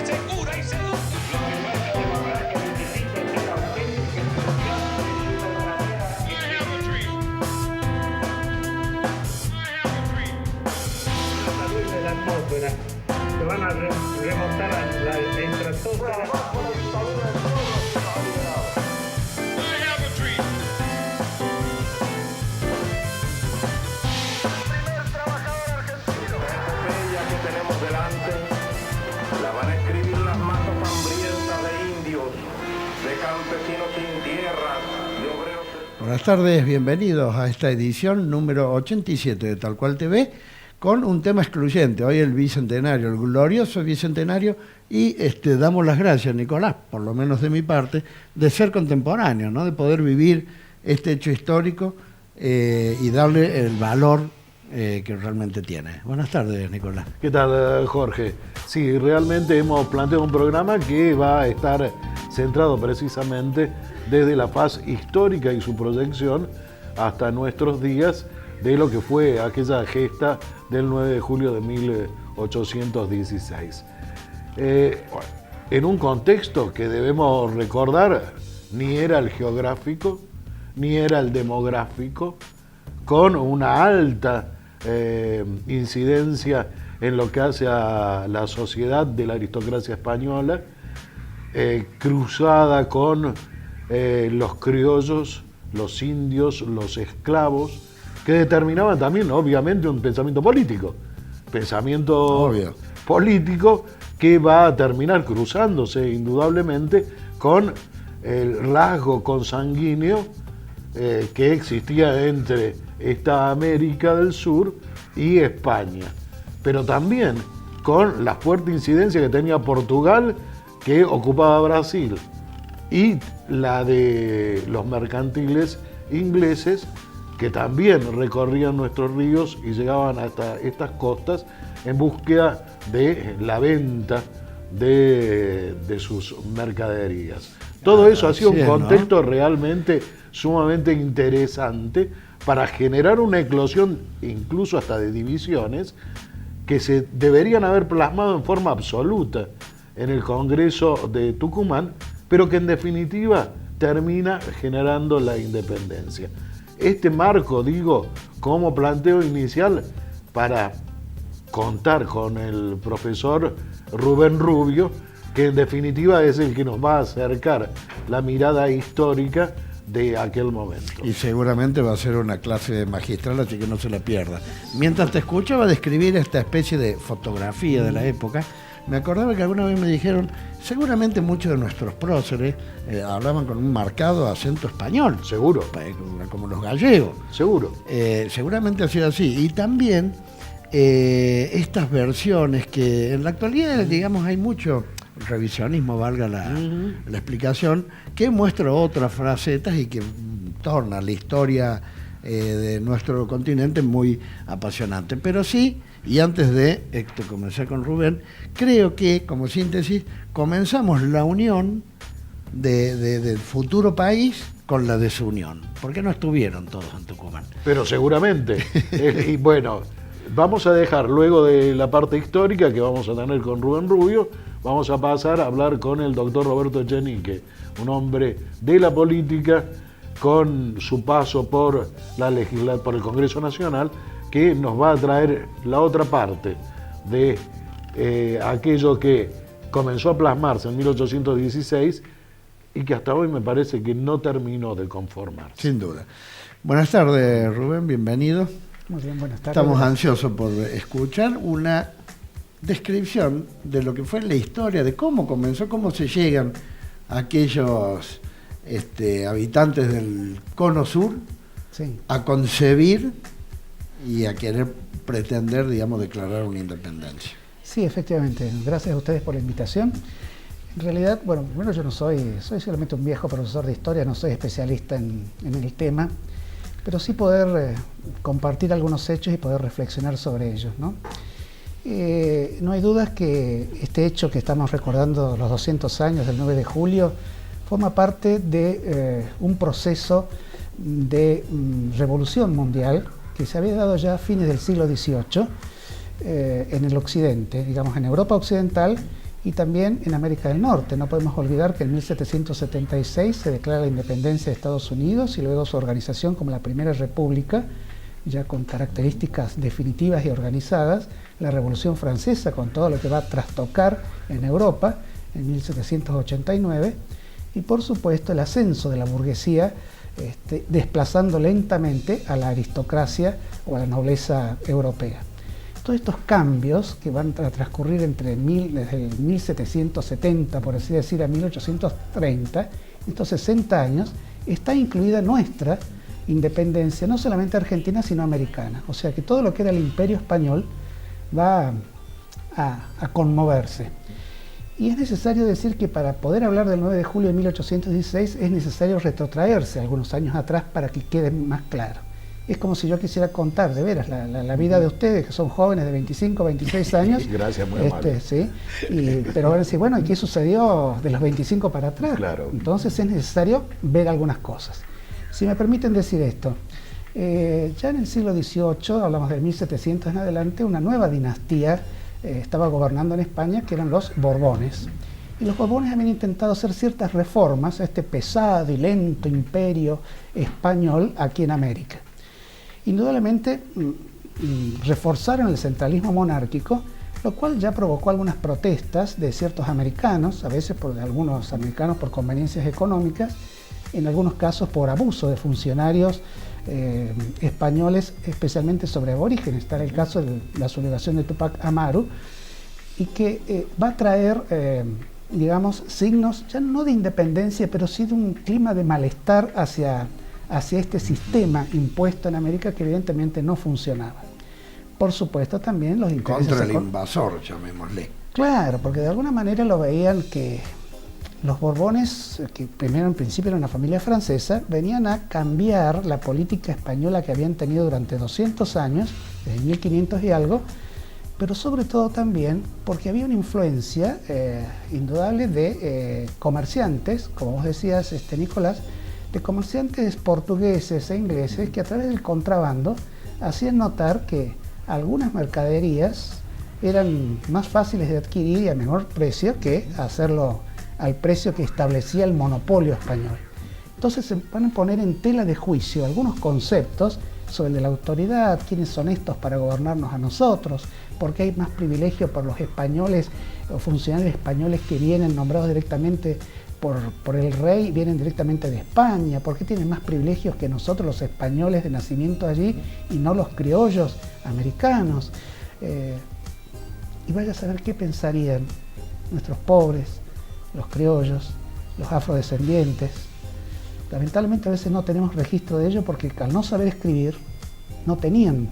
me cura y seduce. Se van a remontar a la estratosfera. Que tenemos delante la van a escribir las masas hambrientas de indios, de campesinos sin tierra, de obreros. Buenas tardes, bienvenidos a esta edición número 87 de Tal Cual TV, con un tema excluyente. Hoy el bicentenario, el glorioso bicentenario, y damos las gracias, Nicolás, por lo menos de mi parte, de ser contemporáneo, ¿no? De poder vivir este hecho histórico y darle el valor que realmente tiene. Buenas tardes, Nicolás. ¿Qué tal, Jorge? Sí, realmente hemos planteado un programa que va a estar centrado precisamente desde la faz histórica y su proyección hasta nuestros días de lo que fue aquella gesta del 9 de julio de 1816. En un contexto que debemos recordar, ni era el geográfico, ni era el demográfico, con una alta incidencia en lo que hace a la sociedad de la aristocracia española, cruzada con los criollos, los indios, los esclavos, que determinaban también, obviamente, un pensamiento político. Obvio. Político que va a terminar cruzándose indudablemente con el rasgo consanguíneo que existía entre esta América del Sur y España, pero también con la fuerte incidencia que tenía Portugal, que ocupaba Brasil, y la de los mercantiles ingleses, que también recorrían nuestros ríos y llegaban hasta estas costas en búsqueda de la venta de sus mercaderías. Todo eso ha sido un contexto, ¿no?, realmente sumamente interesante para generar una eclosión, incluso hasta de divisiones, que se deberían haber plasmado en forma absoluta en el Congreso de Tucumán, pero que en definitiva termina generando la independencia. Este marco, digo, como planteo inicial para contar con el profesor Rubén Rubio, que en definitiva es el que nos va a acercar la mirada histórica de aquel momento. Y seguramente va a ser una clase magistral, así que no se la pierda. Mientras te escucho, va a describir esta especie de fotografía de la época. Me acordaba que alguna vez me dijeron, seguramente muchos de nuestros próceres hablaban con un marcado acento español. Seguro. Como los gallegos. Seguro. Seguramente ha sido así. Y también estas versiones que en la actualidad, digamos, hay mucho revisionismo, valga la explicación, que muestra otras facetas y que torna la historia de nuestro continente muy apasionante. Pero sí, y antes de comenzar con Rubén, creo que, como síntesis, comenzamos la unión del futuro país con la desunión, porque no estuvieron todos en Tucumán. Pero seguramente. Y bueno, vamos a dejar, luego de la parte histórica que vamos a tener con Rubén Rubio, vamos a pasar a hablar con el doctor Roberto Echenique, un hombre de la política con su paso por el Congreso Nacional, que nos va a traer la otra parte de aquello que comenzó a plasmarse en 1816 y que hasta hoy me parece que no terminó de conformarse. Sin duda. Buenas tardes, Rubén, bienvenido. Muy bien, buenas tardes. Estamos ansiosos por escuchar una descripción de lo que fue la historia, de cómo comenzó, cómo se llegan aquellos habitantes del Cono Sur a concebir y a querer pretender, digamos, declarar una independencia. Sí, efectivamente. Gracias a ustedes por la invitación. En realidad, bueno, primero yo soy solamente un viejo profesor de historia, no soy especialista en el tema, pero sí poder compartir algunos hechos y poder reflexionar sobre ellos, ¿no? No hay dudas que este hecho que estamos recordando, los 200 años del 9 de julio, forma parte de un proceso de revolución mundial que se había dado ya a fines del siglo XVIII en el occidente, digamos en Europa occidental y también en América del Norte. No podemos olvidar que en 1776 se declara la independencia de Estados Unidos y luego su organización como la primera república, ya con características definitivas y organizadas, la Revolución Francesa con todo lo que va a trastocar en Europa en 1789 y por supuesto el ascenso de la burguesía desplazando lentamente a la aristocracia o a la nobleza europea. Todos estos cambios que van a transcurrir desde el 1770, por así decir, a 1830, estos 60 años, está incluida nuestra independencia, no solamente argentina, sino americana. O sea que todo lo que era el Imperio Español va a conmoverse. Y es necesario decir que para poder hablar del 9 de julio de 1816 es necesario retrotraerse algunos años atrás para que quede más claro. Es como si yo quisiera contar, de veras, la vida de ustedes, que son jóvenes de 25, 26 años. Gracias, muy amable. Sí, pero van a decir, bueno, ¿y qué sucedió de los 25 para atrás? Claro. Entonces es necesario ver algunas cosas. Si me permiten decir esto, ya en el siglo XVIII, hablamos del 1700 en adelante, una nueva dinastía estaba gobernando en España, que eran los Borbones. Y los Borbones habían intentado hacer ciertas reformas a este pesado y lento imperio español aquí en América. Indudablemente reforzaron el centralismo monárquico, lo cual ya provocó algunas protestas de ciertos americanos, a veces de algunos americanos por conveniencias económicas, en algunos casos por abuso de funcionarios españoles, especialmente sobre aborígenes. Está el caso de la sublevación de Tupac Amaru, y que va a traer, digamos, signos ya no de independencia, pero sí de un clima de malestar hacia este sistema impuesto en América que evidentemente no funcionaba. Por supuesto también los intereses... Contra el invasor, llamémosle. Claro, porque de alguna manera lo veían que los Borbones, que primero en principio era una familia francesa, venían a cambiar la política española que habían tenido durante 200 años, desde 1500 y algo, pero sobre todo también porque había una influencia indudable de comerciantes, como vos decías, Nicolás, de comerciantes portugueses e ingleses que a través del contrabando hacían notar que algunas mercaderías eran más fáciles de adquirir y a menor precio que hacerlo al precio que establecía el monopolio español. Entonces se van a poner en tela de juicio algunos conceptos sobre el de la autoridad, quiénes son estos para gobernarnos a nosotros, por qué hay más privilegio por los españoles o funcionarios españoles que vienen nombrados directamente por el rey, vienen directamente de España, por qué tienen más privilegios que nosotros los españoles de nacimiento allí y no los criollos americanos. Y vaya a saber qué pensarían nuestros pobres, los criollos, los afrodescendientes. Lamentablemente a veces no tenemos registro de ello porque al no saber escribir no tenían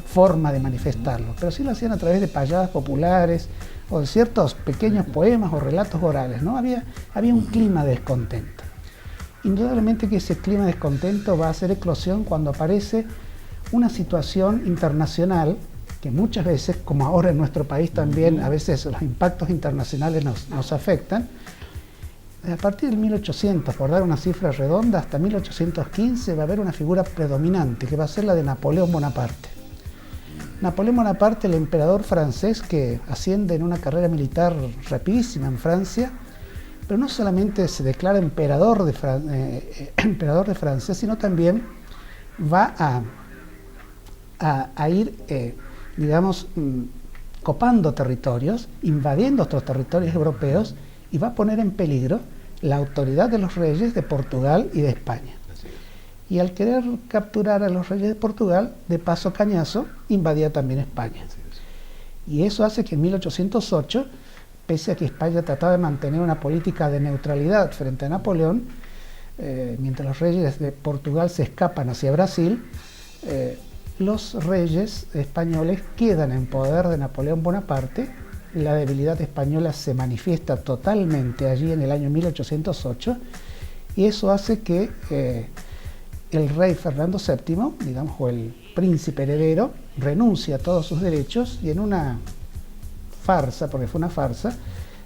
forma de manifestarlo, pero sí lo hacían a través de payadas populares o de ciertos pequeños poemas o relatos orales, ¿no? Había un clima de descontento. Indudablemente que ese clima de descontento va a hacer eclosión cuando aparece una situación internacional que muchas veces, como ahora en nuestro país también, a veces los impactos internacionales nos afectan. A partir del 1800, por dar una cifra redonda, hasta 1815 va a haber una figura predominante, que va a ser la de Napoleón Bonaparte. Napoleón Bonaparte, el emperador francés que asciende en una carrera militar rapidísima en Francia, pero no solamente se declara emperador de Francia, sino también va a ir, digamos, copando territorios, invadiendo otros territorios europeos, y va a poner en peligro la autoridad de los reyes de Portugal y de España. Y al querer capturar a los reyes de Portugal, de paso cañazo, invadía también España. Y eso hace que en 1808, pese a que España trataba de mantener una política de neutralidad frente a Napoleón, mientras los reyes de Portugal se escapan hacia Brasil, los reyes españoles quedan en poder de Napoleón Bonaparte. La debilidad española se manifiesta totalmente allí en el año 1808, y eso hace que el rey Fernando VII, digamos, o el príncipe heredero, renuncia a todos sus derechos y en una farsa, porque fue una farsa,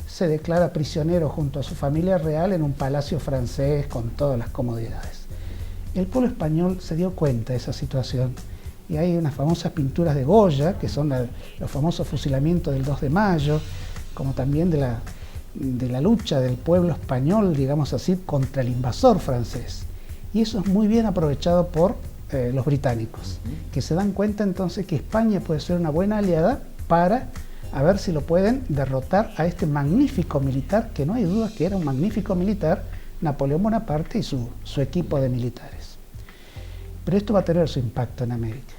se declara prisionero junto a su familia real en un palacio francés con todas las comodidades. El pueblo español se dio cuenta de esa situación y hay unas famosas pinturas de Goya, que son los famosos fusilamientos del 2 de mayo, como también de la lucha del pueblo español, digamos así, contra el invasor francés. Y eso es muy bien aprovechado por los británicos, que se dan cuenta entonces que España puede ser una buena aliada para a ver si lo pueden derrotar a este magnífico militar, que no hay duda que era un magnífico militar, Napoleón Bonaparte y su equipo de militares. Pero esto va a tener su impacto en América,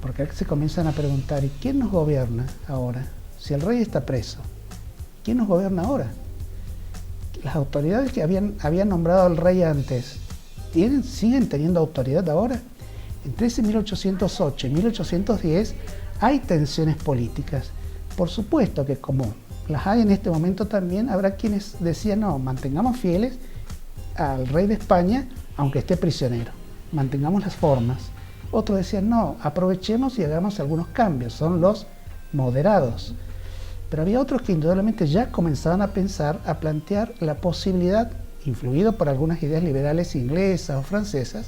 porque aquí se comienzan a preguntar, ¿y quién nos gobierna ahora? Si el rey está preso, ¿quién nos gobierna ahora? Las autoridades que habían nombrado al rey antes, ¿siguen teniendo autoridad ahora? Entre ese 1808 y 1810 hay tensiones políticas. Por supuesto que como las hay en este momento también, habrá quienes decían, no, mantengamos fieles al rey de España, aunque esté prisionero, mantengamos las formas. Otros decían, no, aprovechemos y hagamos algunos cambios, son los moderados. Pero había otros que indudablemente ya comenzaban a pensar, a plantear la posibilidad, influido por algunas ideas liberales inglesas o francesas,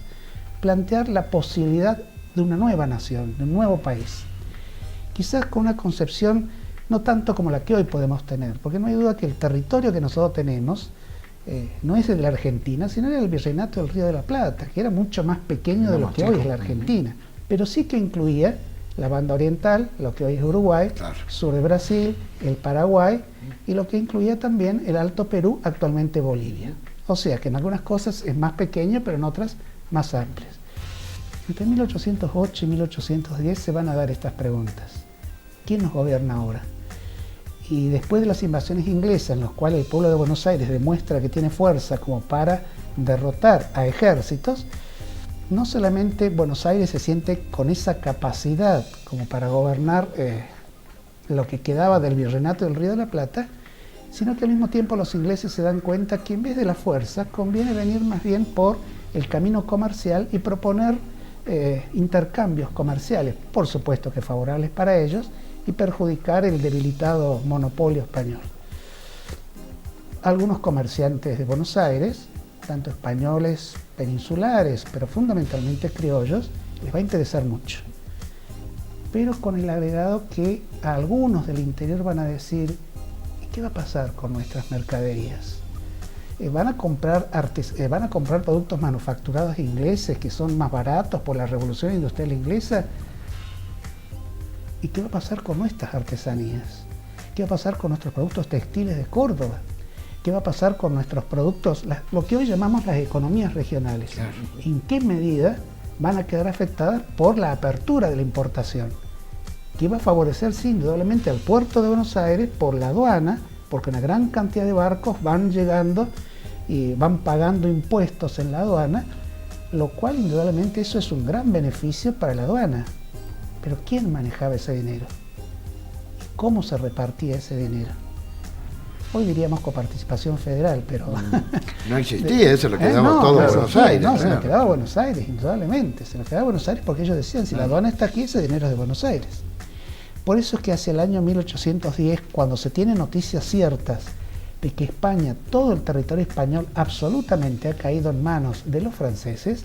plantear la posibilidad de una nueva nación, de un nuevo país. Quizás con una concepción no tanto como la que hoy podemos tener, porque no hay duda que el territorio que nosotros tenemos no es el de la Argentina, sino el Virreinato del Río de la Plata, que era mucho más pequeño de lo que hoy es la Argentina, pero sí que incluía la banda oriental, lo que hoy es Uruguay, claro, sur de Brasil, el Paraguay, y lo que incluía también el Alto Perú, actualmente Bolivia. O sea que en algunas cosas es más pequeño, pero en otras más amplias. Entre 1808 y 1810 se van a dar estas preguntas. ¿Quién nos gobierna ahora? Y después de las invasiones inglesas, en las cuales el pueblo de Buenos Aires demuestra que tiene fuerza como para derrotar a ejércitos, no solamente Buenos Aires se siente con esa capacidad como para gobernar lo que quedaba del Virreinato del Río de la Plata, sino que al mismo tiempo los ingleses se dan cuenta que en vez de la fuerza conviene venir más bien por el camino comercial y proponer intercambios comerciales, por supuesto que favorables para ellos, y perjudicar el debilitado monopolio español. Algunos comerciantes de Buenos Aires, tanto españoles peninsulares, pero fundamentalmente criollos, les va a interesar mucho. Pero con el agregado que a algunos del interior van a decir, ¿y qué va a pasar con nuestras mercaderías? ¿Van a comprar productos manufacturados ingleses que son más baratos por la revolución industrial inglesa? ¿Y qué va a pasar con nuestras artesanías? ¿Qué va a pasar con nuestros productos textiles de Córdoba? ¿Qué va a pasar con nuestros productos, lo que hoy llamamos las economías regionales? Claro. ¿En qué medida van a quedar afectadas por la apertura de la importación? Que va a favorecer, sí, indudablemente al puerto de Buenos Aires por la aduana, porque una gran cantidad de barcos van llegando y van pagando impuestos en la aduana, lo cual indudablemente eso es un gran beneficio para la aduana. Pero ¿quién manejaba ese dinero? ¿Y cómo se repartía ese dinero? Hoy diríamos coparticipación federal, pero... No existía, eso lo quedaba todo a Buenos Aires. No, se lo quedaba a Buenos Aires, indudablemente. Se lo quedaba a Buenos Aires porque ellos decían, si la aduana está aquí, ese dinero es de Buenos Aires. Por eso es que hacia el año 1810, cuando se tienen noticias ciertas de que España, todo el territorio español absolutamente ha caído en manos de los franceses,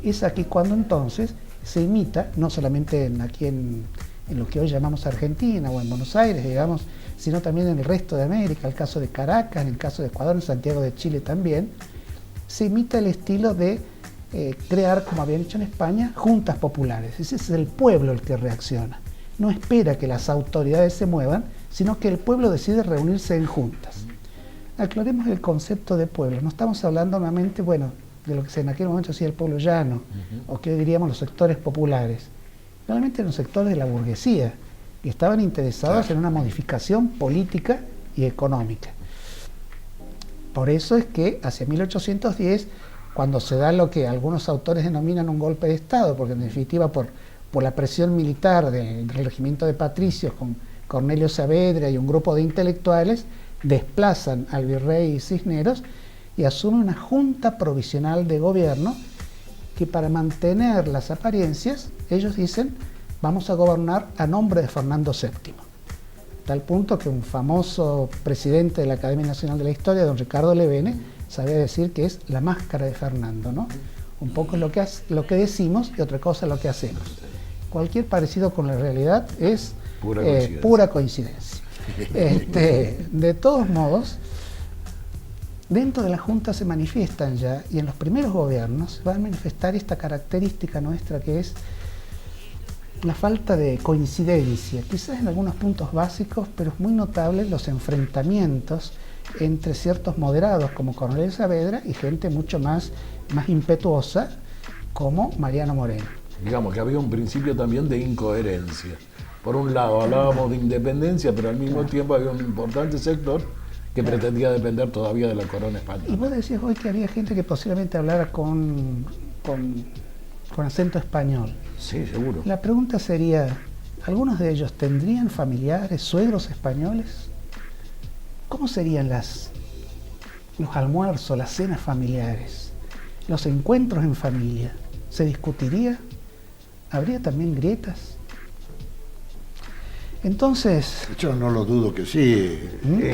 es aquí cuando entonces se imita, no solamente aquí en lo que hoy llamamos Argentina o en Buenos Aires, digamos, sino también en el resto de América, el caso de Caracas, en el caso de Ecuador, en Santiago de Chile también, se imita el estilo de crear, como habían hecho en España, juntas populares. Ese es el pueblo el que reacciona. No espera que las autoridades se muevan, sino que el pueblo decide reunirse en juntas. Aclaremos el concepto de pueblo. No estamos hablando nuevamente, bueno, de lo que en aquel momento hacía el pueblo llano, o que hoy diríamos los sectores populares. Realmente eran los sectores de la burguesía, que estaban interesados en una modificación política y económica. Por eso es que hacia 1810, cuando se da lo que algunos autores denominan un golpe de Estado, porque en definitiva por la presión militar del regimiento de patricios con Cornelio Saavedra y un grupo de intelectuales, desplazan al virrey Cisneros y asume una junta provisional de gobierno que, para mantener las apariencias, ellos dicen, vamos a gobernar a nombre de Fernando VII. Tal punto que un famoso presidente de la Academia Nacional de la Historia, don Ricardo Levene, sabía decir que es la máscara de Fernando, ¿no? Un poco es lo que decimos y otra cosa es lo que hacemos. Cualquier parecido con la realidad es pura coincidencia. De todos modos, dentro de la Junta se manifiestan ya, y en los primeros gobiernos se va a manifestar esta característica nuestra que es la falta de coincidencia, quizás en algunos puntos básicos, pero es muy notable los enfrentamientos entre ciertos moderados como Coronel Saavedra y gente mucho más impetuosa como Mariano Moreno. Digamos que había un principio también de incoherencia. Por un lado hablábamos de independencia, pero al mismo tiempo había un importante sector que pretendía depender todavía de la corona española. Y vos decías hoy que había gente que posiblemente hablara con acento español. Sí, seguro. La pregunta sería, ¿algunos de ellos tendrían familiares, suegros españoles? ¿Cómo serían los almuerzos, las cenas familiares, los encuentros en familia? ¿Se discutiría? ¿Habría también grietas? Entonces... Yo no lo dudo que sí,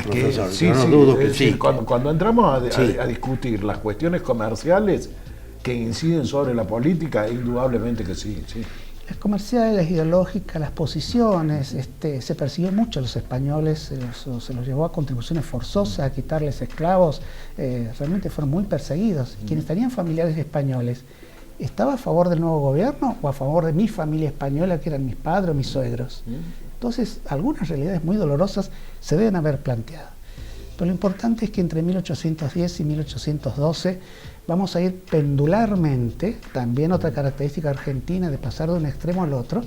profesor. Sí, yo no sí, dudo que decir, sí. Cuando entramos a discutir las cuestiones comerciales que inciden sobre la política, indudablemente que sí. Las comerciales, las ideológicas, las posiciones, se persiguió mucho a los españoles, se los llevó a contribuciones forzosas, a quitarles esclavos, realmente fueron muy perseguidos. Quienes tenían familiares españoles, ¿estaba a favor del nuevo gobierno o a favor de mi familia española, que eran mis padres o mis suegros? Entonces, algunas realidades muy dolorosas se deben haber planteado. Pero lo importante es que entre 1810 y 1812 vamos a ir pendularmente, también otra característica argentina de pasar de un extremo al otro,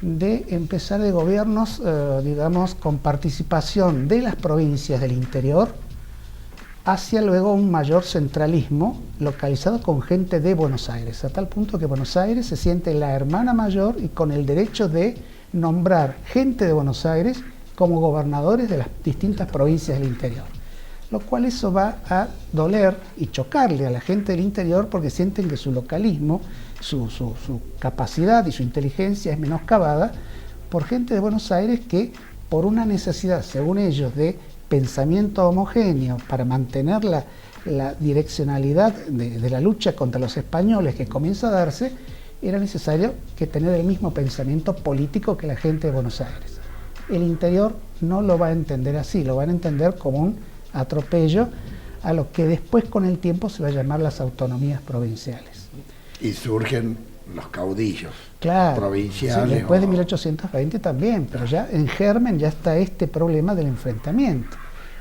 de empezar de gobiernos, digamos, con participación de las provincias del interior, hacia luego un mayor centralismo localizado con gente de Buenos Aires, a tal punto que Buenos Aires se siente la hermana mayor y con el derecho de nombrar gente de Buenos Aires como gobernadores de las distintas provincias del interior. Lo cual eso va a doler y chocarle a la gente del interior porque sienten que su localismo, su capacidad y su inteligencia es menoscabada por gente de Buenos Aires que, por una necesidad, según ellos, de pensamiento homogéneo para mantener la direccionalidad de la lucha contra los españoles que comienza a darse, era necesario que tener el mismo pensamiento político que la gente de Buenos Aires. El interior no lo va a entender así, lo van a entender como un atropello a lo que después con el tiempo se va a llamar las autonomías provinciales. Y surgen los caudillos provinciales. Sí, después de 1820 también, pero ya en germen ya está este problema del enfrentamiento.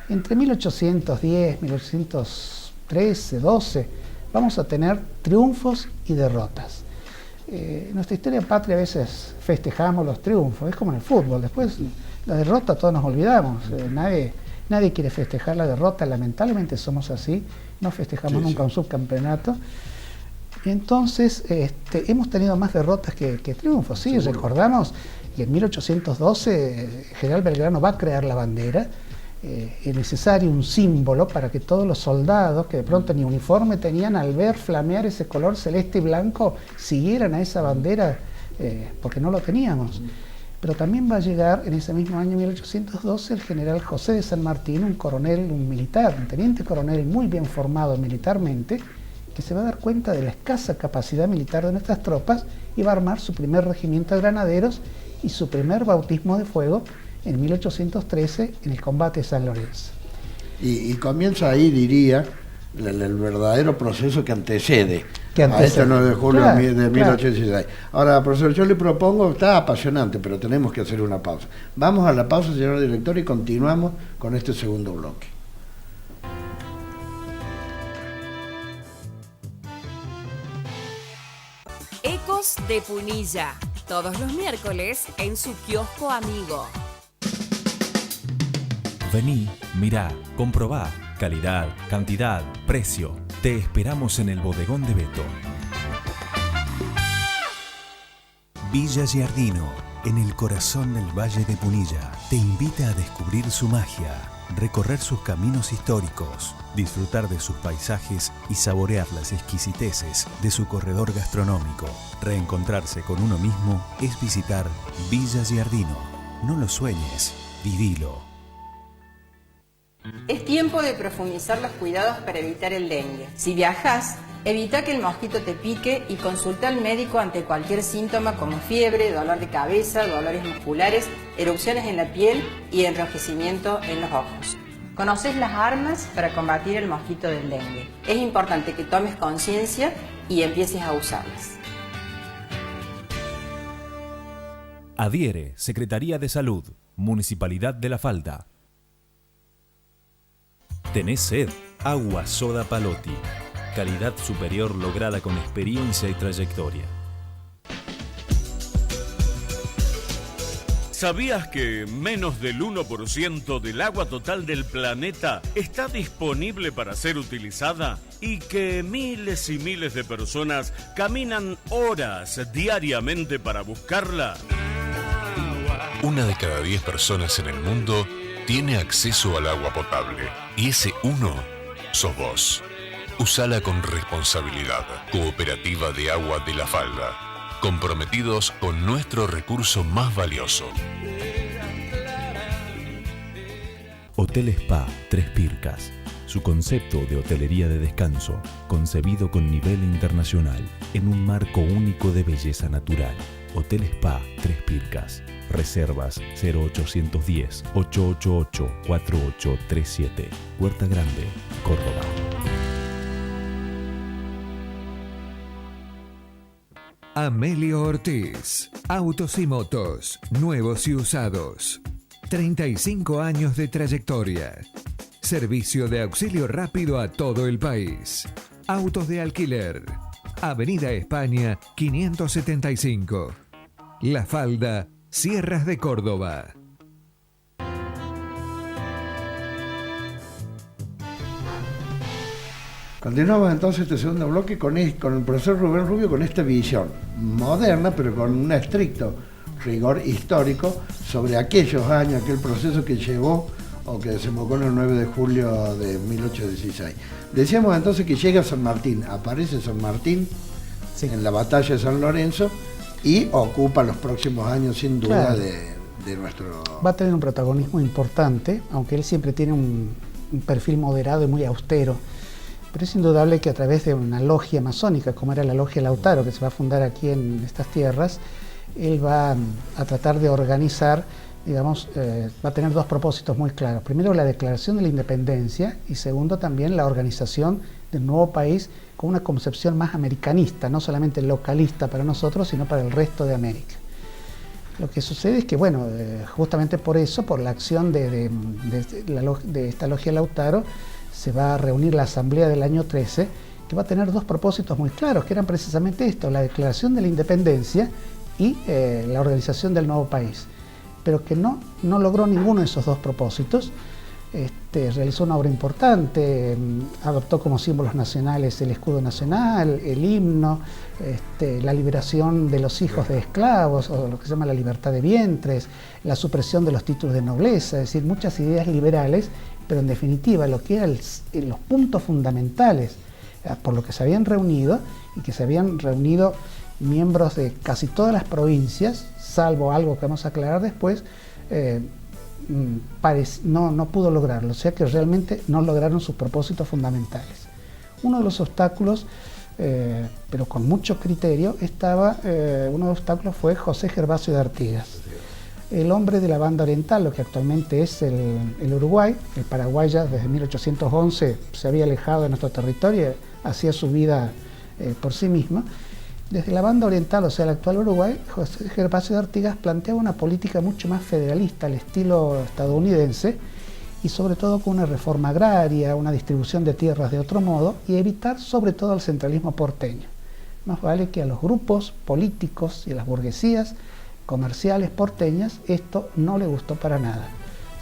Entre 1810, 1813, 12, vamos a tener triunfos y derrotas. En nuestra historia patria a veces festejamos los triunfos, es como en el fútbol, después la derrota todos nos olvidamos, nadie quiere festejar la derrota, lamentablemente somos así, no festejamos nunca un subcampeonato. Y entonces hemos tenido más derrotas que triunfos, sí, seguro. Recordamos que en 1812 General Belgrano va a crear la bandera, es necesario un símbolo para que todos los soldados que de pronto ni uniforme tenían, al ver flamear ese color celeste y blanco, siguieran a esa bandera porque no lo teníamos. Pero también va a llegar en ese mismo año 1812 el general José de San Martín, un coronel, un militar, un teniente coronel muy bien formado militarmente, que se va a dar cuenta de la escasa capacidad militar de nuestras tropas y va a armar su primer regimiento de granaderos y su primer bautismo de fuego en 1813 en el combate de San Lorenzo. Y comienza ahí, diría, el verdadero proceso que antecede a este 9 de julio de 1816. Ahora, profesor, yo le propongo, está apasionante, pero tenemos que hacer una pausa. Vamos a la pausa, señor director, y continuamos con este segundo bloque. Ecos de Punilla, todos los miércoles en su kiosco amigo. Vení, mirá, comprobá. Calidad, cantidad, precio. Te esperamos en el bodegón de Beto. Villa Giardino, en el corazón del Valle de Punilla, te invita a descubrir su magia, recorrer sus caminos históricos, disfrutar de sus paisajes y saborear las exquisiteces de su corredor gastronómico. Reencontrarse con uno mismo es visitar Villa Giardino. No lo sueñes, vivilo. Es tiempo de profundizar los cuidados para evitar el dengue. Si viajás, Evita que el mosquito te pique y consulta al médico ante cualquier síntoma como fiebre, dolor de cabeza, dolores musculares, erupciones en la piel y enrojecimiento en los ojos. Conoces las armas para combatir el mosquito del dengue. Es importante que tomes conciencia y empieces a usarlas. Adhiere, Secretaría de Salud, Municipalidad de La Falda. ¿Tenés sed? Agua Soda Palotti. Calidad superior lograda con experiencia y trayectoria. ¿Sabías que menos del 1% del agua total del planeta está disponible para ser utilizada? Y que miles y miles de personas caminan horas diariamente para buscarla. Una de cada 10 personas en el mundo tiene acceso al agua potable. Y ese uno sos vos. Usala con responsabilidad. Cooperativa de Agua de La Falda. Comprometidos con nuestro recurso más valioso. Hotel Spa Tres Pircas. Su concepto de hotelería de descanso, concebido con nivel internacional, en un marco único de belleza natural. Hotel Spa Tres Pircas. Reservas 0810-888-4837. Huerta Grande, Córdoba. Amelio Ortiz. Autos y motos, nuevos y usados. 35 años de trayectoria. Servicio de auxilio rápido a todo el país. Autos de alquiler. Avenida España 575. La Falda, Sierras de Córdoba. Continuamos entonces este segundo bloque con el profesor Rubén Rubio con esta visión moderna, pero con un estricto rigor histórico sobre aquellos años, aquel proceso que llevó o que desembocó en el 9 de julio de 1816. Decíamos entonces que llega San Martín, aparece San Martín en la batalla de San Lorenzo y ocupa los próximos años sin duda de nuestro... Va a tener un protagonismo importante, aunque él siempre tiene un perfil moderado y muy austero. Pero es indudable que a través de una logia masónica, como era la Logia Lautaro, que se va a fundar aquí en estas tierras, él va a tratar de organizar, digamos, va a tener dos propósitos muy claros. Primero, la declaración de la independencia y segundo, también la organización del nuevo país con una concepción más americanista, no solamente localista para nosotros, sino para el resto de América. Lo que sucede es que, bueno, justamente por eso, por la acción de esta Logia Lautaro, se va a reunir la asamblea del año 13, que va a tener dos propósitos muy claros, que eran precisamente esto, la declaración de la independencia y la organización del nuevo país, pero que no logró ninguno de esos dos propósitos. Realizó una obra importante, adoptó como símbolos nacionales el escudo nacional, el himno, la liberación de los hijos de esclavos, o lo que se llama la libertad de vientres, la supresión de los títulos de nobleza, es decir, muchas ideas liberales, pero en definitiva lo que eran los puntos fundamentales por lo que se habían reunido, y que se habían reunido miembros de casi todas las provincias, salvo algo que vamos a aclarar después, no pudo lograrlo, o sea que realmente no lograron sus propósitos fundamentales. Uno de los obstáculos, pero con mucho criterio, uno de los obstáculos fue José Gervasio de Artigas, el hombre de la banda oriental, lo que actualmente es el Uruguay. El Paraguay ya desde 1811 se había alejado de nuestro territorio, hacía su vida por sí mismo. Desde la banda oriental, o sea, el actual Uruguay, José Gervasio de Artigas planteaba una política mucho más federalista al estilo estadounidense, y sobre todo con una reforma agraria, una distribución de tierras de otro modo, y evitar sobre todo el centralismo porteño. Más vale que a los grupos políticos y a las burguesías comerciales porteñas esto no le gustó para nada.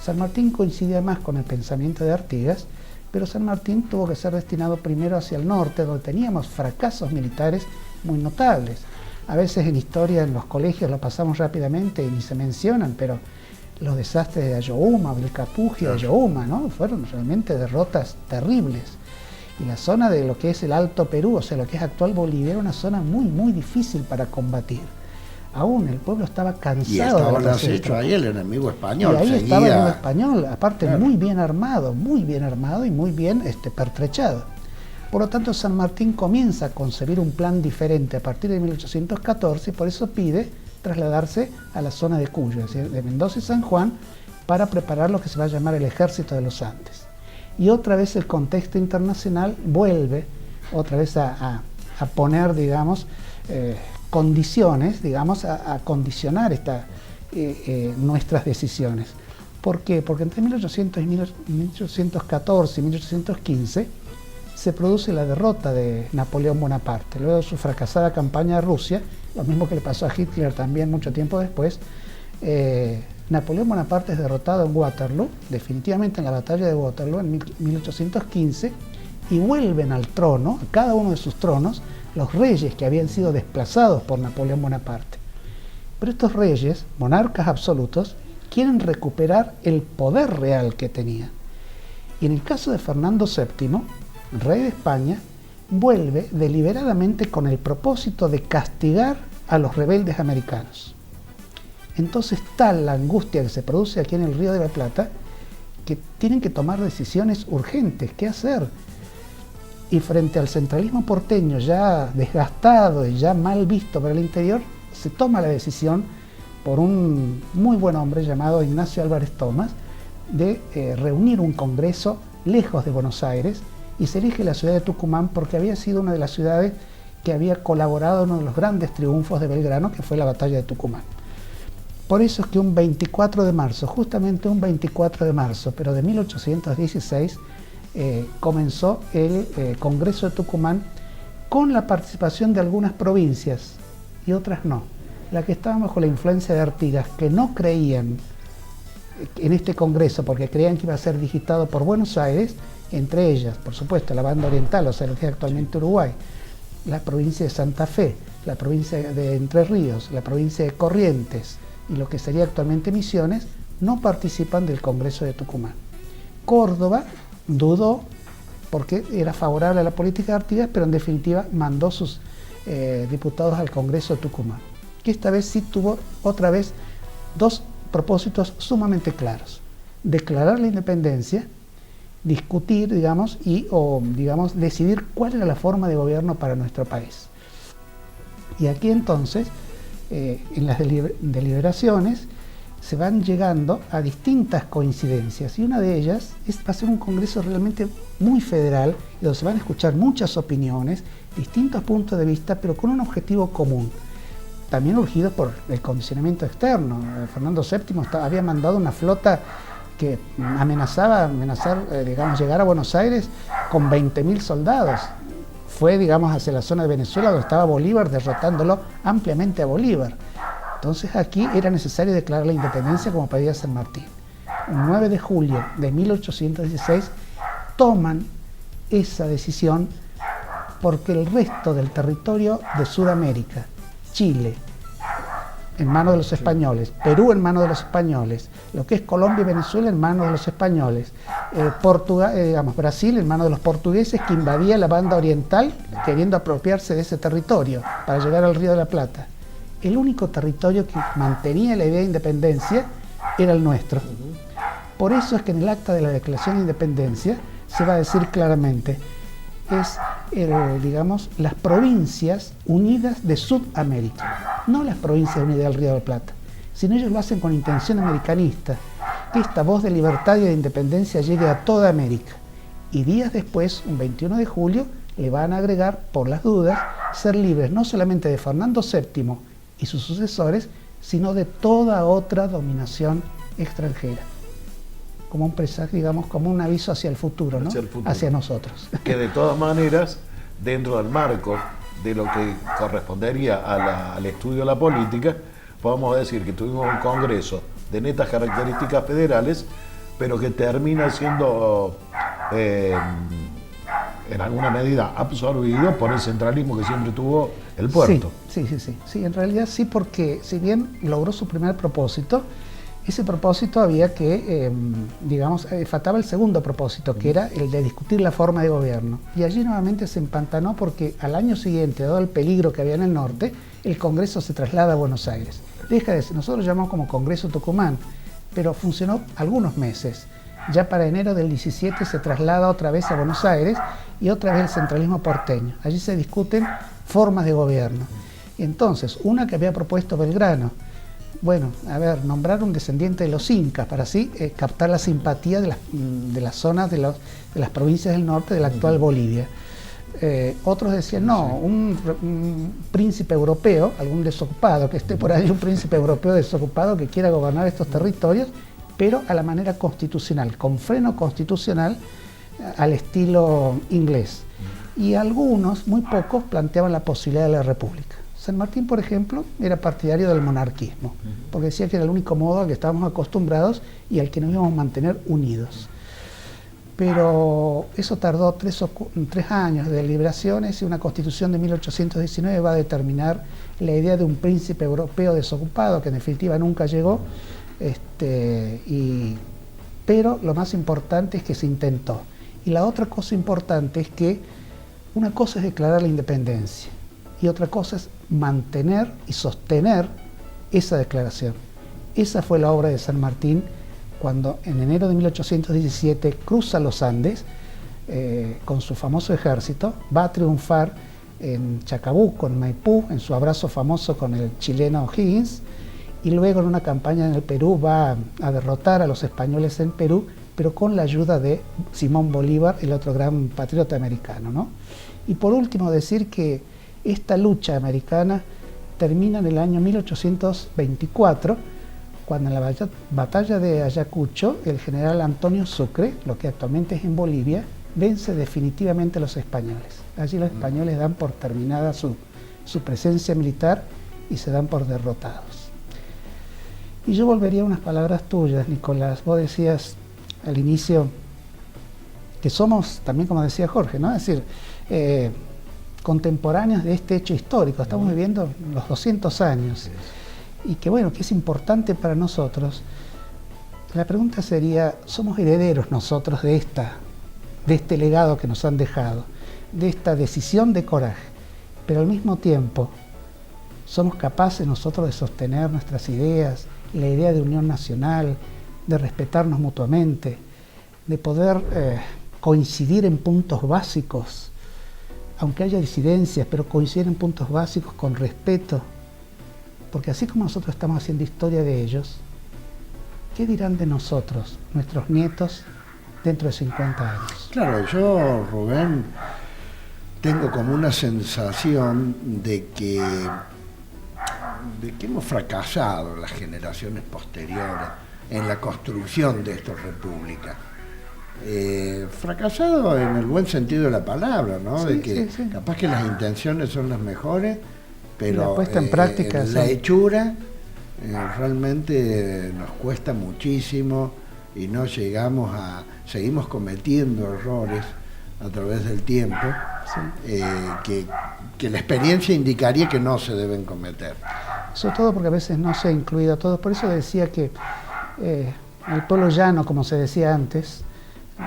San Martín coincidía más con el pensamiento de Artigas, pero San Martín tuvo que ser destinado primero hacia el norte, donde teníamos fracasos militares muy notables. A veces en historia en los colegios lo pasamos rápidamente y ni se mencionan, pero los desastres de Ayohuma, Vilcapugio y Ayohuma, ¿no? Fueron realmente derrotas terribles. Y la zona de lo que es el Alto Perú, o sea, lo que es actual Bolivia, era una zona muy, muy difícil para combatir. Aún el pueblo estaba cansado. Y estaban acecho ahí el enemigo español. Y ahí estaba el enemigo español, aparte claro, muy bien armado y muy bien pertrechado. Por lo tanto, San Martín comienza a concebir un plan diferente a partir de 1814 y por eso pide trasladarse a la zona de Cuyo, es decir, de Mendoza y San Juan, para preparar lo que se va a llamar el Ejército de los Andes. Y otra vez el contexto internacional vuelve otra vez a poner, digamos, condiciones, digamos, a condicionar nuestras decisiones. ¿Por qué? Porque entre 1814 y 1815 se produce la derrota de Napoleón Bonaparte. Luego de su fracasada campaña a Rusia, lo mismo que le pasó a Hitler también mucho tiempo después, Napoleón Bonaparte es derrotado en Waterloo, definitivamente en la batalla de Waterloo en 1815, y vuelven al trono, a cada uno de sus tronos, los reyes que habían sido desplazados por Napoleón Bonaparte. Pero estos reyes, monarcas absolutos, quieren recuperar el poder real que tenía. Y en el caso de Fernando VII, rey de España, vuelve deliberadamente con el propósito de castigar a los rebeldes americanos. Entonces tal la angustia que se produce aquí en el Río de la Plata que tienen que tomar decisiones urgentes. ¿Qué hacer? Y frente al centralismo porteño ya desgastado y ya mal visto para el interior, se toma la decisión por un muy buen hombre llamado Ignacio Álvarez Thomas de reunir un congreso lejos de Buenos Aires, y se elige la ciudad de Tucumán porque había sido una de las ciudades que había colaborado en uno de los grandes triunfos de Belgrano, que fue la batalla de Tucumán. Por eso es que un 24 de marzo, justamente un 24 de marzo, pero de 1816, comenzó el Congreso de Tucumán con la participación de algunas provincias y otras no. Las que estaban bajo la influencia de Artigas, que no creían en este Congreso porque creían que iba a ser digitado por Buenos Aires, entre ellas, por supuesto, la banda oriental, o sea, lo que es actualmente Uruguay, la provincia de Santa Fe, la provincia de Entre Ríos, la provincia de Corrientes y lo que sería actualmente Misiones, no participan del Congreso de Tucumán. Córdoba dudó porque era favorable a la política de Artigas, pero en definitiva mandó sus diputados al Congreso de Tucumán, que esta vez sí tuvo otra vez dos propósitos sumamente claros: declarar la independencia, discutir, digamos, decidir cuál era la forma de gobierno para nuestro país. Y aquí entonces, en las deliberaciones, se van llegando a distintas coincidencias, y una de ellas va a ser un congreso realmente muy federal, donde se van a escuchar muchas opiniones, distintos puntos de vista, pero con un objetivo común, también urgido por el condicionamiento externo. Fernando VII había mandado una flota que amenazar, llegar a Buenos Aires con 20.000 soldados. Fue, hacia la zona de Venezuela, donde estaba Bolívar, derrotándolo ampliamente a Bolívar. Entonces aquí era necesario declarar la independencia como pedía San Martín. El 9 de julio de 1816 toman esa decisión porque el resto del territorio de Sudamérica, Chile, en manos de los españoles, Perú en manos de los españoles, lo que es Colombia y Venezuela en manos de los españoles, Brasil en manos de los portugueses, que invadía la banda oriental queriendo apropiarse de ese territorio para llegar al Río de la Plata. El único territorio que mantenía la idea de independencia era el nuestro. Por eso es que en el acta de la Declaración de Independencia se va a decir claramente, es, las provincias unidas de Sudamérica, no las provincias unidas del Río de la Plata, sino ellos lo hacen con intención americanista, que esta voz de libertad y de independencia llegue a toda América. Y días después, un 21 de julio, le van a agregar, por las dudas, ser libres no solamente de Fernando VII y sus sucesores, sino de toda otra dominación extranjera. Como un presagio, como un aviso hacia el futuro, ¿no? Hacia nosotros. Que de todas maneras, dentro del marco de lo que correspondería al estudio de la política, podemos decir que tuvimos un congreso de netas características federales, pero que termina siendo en alguna medida absorbido por el centralismo que siempre tuvo el puerto. Sí, en realidad sí, porque si bien logró su primer propósito, ese propósito había que, faltaba el segundo propósito, que era el de discutir la forma de gobierno. Y allí nuevamente se empantanó porque al año siguiente, dado el peligro que había en el norte, el Congreso se traslada a Buenos Aires. Nosotros lo llamamos como Congreso Tucumán, pero funcionó algunos meses. Ya para enero del 17 se traslada otra vez a Buenos Aires y otra vez el centralismo porteño. Allí se discuten formas de gobierno. Y entonces, una que había propuesto Belgrano, bueno, a ver, nombrar un descendiente de los incas para así captar la simpatía de las zonas de las provincias del norte de la actual Bolivia. Otros decían, no, un príncipe europeo, algún desocupado, que esté por ahí un príncipe europeo desocupado que quiera gobernar estos territorios, pero a la manera constitucional, con freno constitucional al estilo inglés. Y algunos, muy pocos, planteaban la posibilidad de la república. San Martín, por ejemplo, era partidario del monarquismo, porque decía que era el único modo al que estábamos acostumbrados y al que nos íbamos a mantener unidos. Pero eso tardó 3 años de deliberaciones y una constitución de 1819 va a determinar la idea de un príncipe europeo desocupado, que en definitiva nunca llegó, pero lo más importante es que se intentó. Y la otra cosa importante es que una cosa es declarar la independencia y otra cosa es mantener y sostener esa declaración. Esa fue la obra de San Martín cuando en enero de 1817 cruza los Andes con su famoso ejército, va a triunfar en Chacabuco, en Maipú, en su abrazo famoso con el chileno O'Higgins, y luego en una campaña en el Perú va a derrotar a los españoles en Perú, pero con la ayuda de Simón Bolívar, el otro gran patriota americano, ¿no? Y por último decir que esta lucha americana termina en el año 1824, cuando en la batalla de Ayacucho, el general Antonio Sucre, lo que actualmente es en Bolivia, vence definitivamente a los españoles. Allí los españoles dan por terminada su presencia militar y se dan por derrotados. Y yo volvería a unas palabras tuyas, Nicolás. Vos decías al inicio que somos, también como decía Jorge, ¿no? Es decir, contemporáneos de este hecho histórico. Estamos viviendo los 200 años. Y que bueno, que es importante para nosotros. La pregunta sería, ¿somos herederos nosotros de este legado que nos han dejado, de esta decisión de coraje? Pero al mismo tiempo, ¿somos capaces nosotros de sostener nuestras ideas, la idea de unión nacional, de respetarnos mutuamente, de poder coincidir en puntos básicos, aunque haya disidencias, pero coincidir en puntos básicos con respeto? Porque así como nosotros estamos haciendo historia de ellos, ¿qué dirán de nosotros, nuestros nietos, dentro de 50 años? Claro, yo, Rubén, tengo como una sensación de que hemos fracasado las generaciones posteriores en la construcción de esta república. Fracasado en el buen sentido de la palabra, ¿no? Sí, de que sí. capaz que las intenciones son las mejores, pero la puesta en práctica, la hechura realmente nos cuesta muchísimo y no llegamos seguimos cometiendo errores a través del tiempo, que la experiencia indicaría que no se deben cometer. Sobre todo porque a veces no se ha incluido a todos. Por eso decía que el pueblo llano, como se decía antes,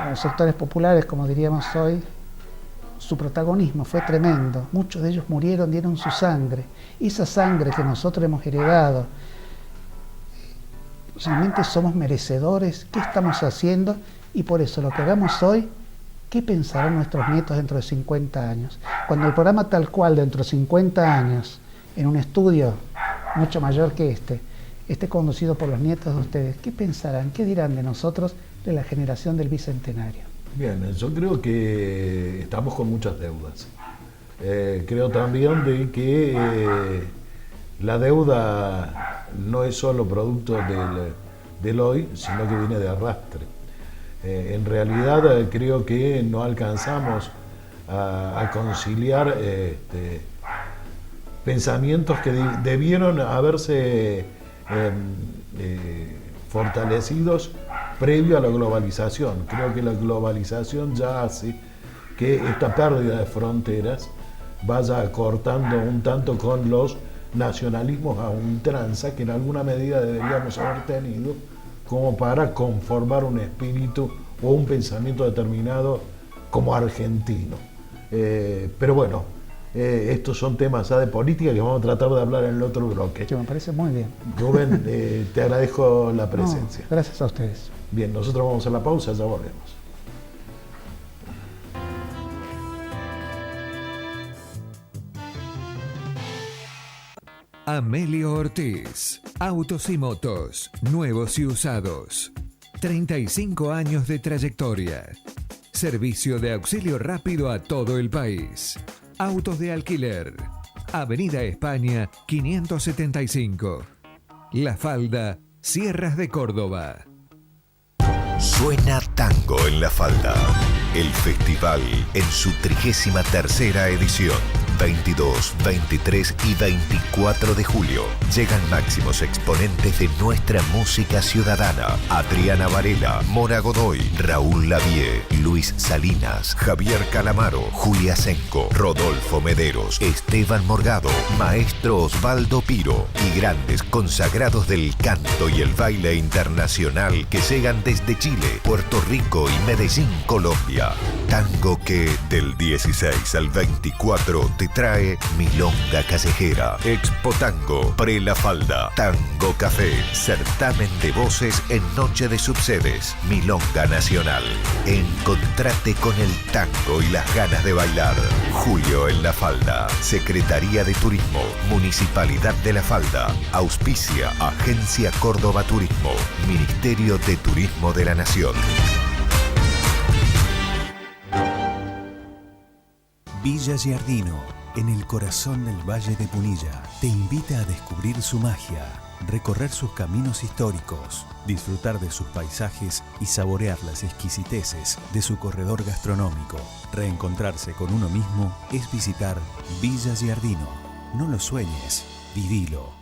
los sectores populares, como diríamos hoy, su protagonismo fue tremendo. Muchos de ellos murieron, dieron su sangre. Esa sangre que nosotros hemos heredado, ¿realmente somos merecedores? ¿Qué estamos haciendo? Y por eso lo que hagamos hoy, ¿qué pensarán nuestros nietos dentro de 50 años? Cuando el programa Tal Cual dentro de 50 años, en un estudio mucho mayor que esté conducido por los nietos de ustedes, ¿qué pensarán? ¿Qué dirán de nosotros, de la generación del Bicentenario? Bien, yo creo que estamos con muchas deudas. Creo también de que la deuda no es solo producto del hoy, sino que viene de arrastre. En realidad creo que no alcanzamos a conciliar pensamientos que debieron haberse fortalecidos previo a la globalización. Creo que la globalización ya hace que esta pérdida de fronteras vaya acortando un tanto con los nacionalismos a ultranza que en alguna medida deberíamos haber tenido como para conformar un espíritu o un pensamiento determinado como argentino. Pero bueno, estos son temas de política que vamos a tratar de hablar en el otro bloque. Que me parece muy bien. Rubén, te agradezco la presencia. No, gracias a ustedes. Bien, nosotros vamos a la pausa, ya volvemos. Amelio Ortiz, autos y motos, nuevos y usados. 35 años de trayectoria. Servicio de auxilio rápido a todo el país. Autos de alquiler. Avenida España 575. La Falda, Sierras de Córdoba. Suena Tango en La Falda. El festival en su 33ª edición. 22, 23 y 24 de julio. Llegan máximos exponentes de nuestra música ciudadana. Adriana Varela, Mora Godoy, Raúl Lavie, Luis Salinas, Javier Calamaro, Julia Senco, Rodolfo Mederos, Esteban Morgado, Maestro Osvaldo Piro y grandes consagrados del canto y el baile internacional que llegan desde Chile, Puerto Rico y Medellín, Colombia. Tango que del 16 al 24 te trae Milonga Callejera, Expo Tango, Pre La Falda, Tango Café, certamen de voces en Noche de Subsedes, Milonga Nacional. Encontrate con el tango y las ganas de bailar. Julio en La Falda, Secretaría de Turismo, Municipalidad de La Falda, auspicia Agencia Córdoba Turismo, Ministerio de Turismo de la Nación. Villa Giardino, en el corazón del Valle de Punilla, te invita a descubrir su magia, recorrer sus caminos históricos, disfrutar de sus paisajes y saborear las exquisiteces de su corredor gastronómico. Reencontrarse con uno mismo es visitar Villa Giardino. No lo sueñes, vivilo.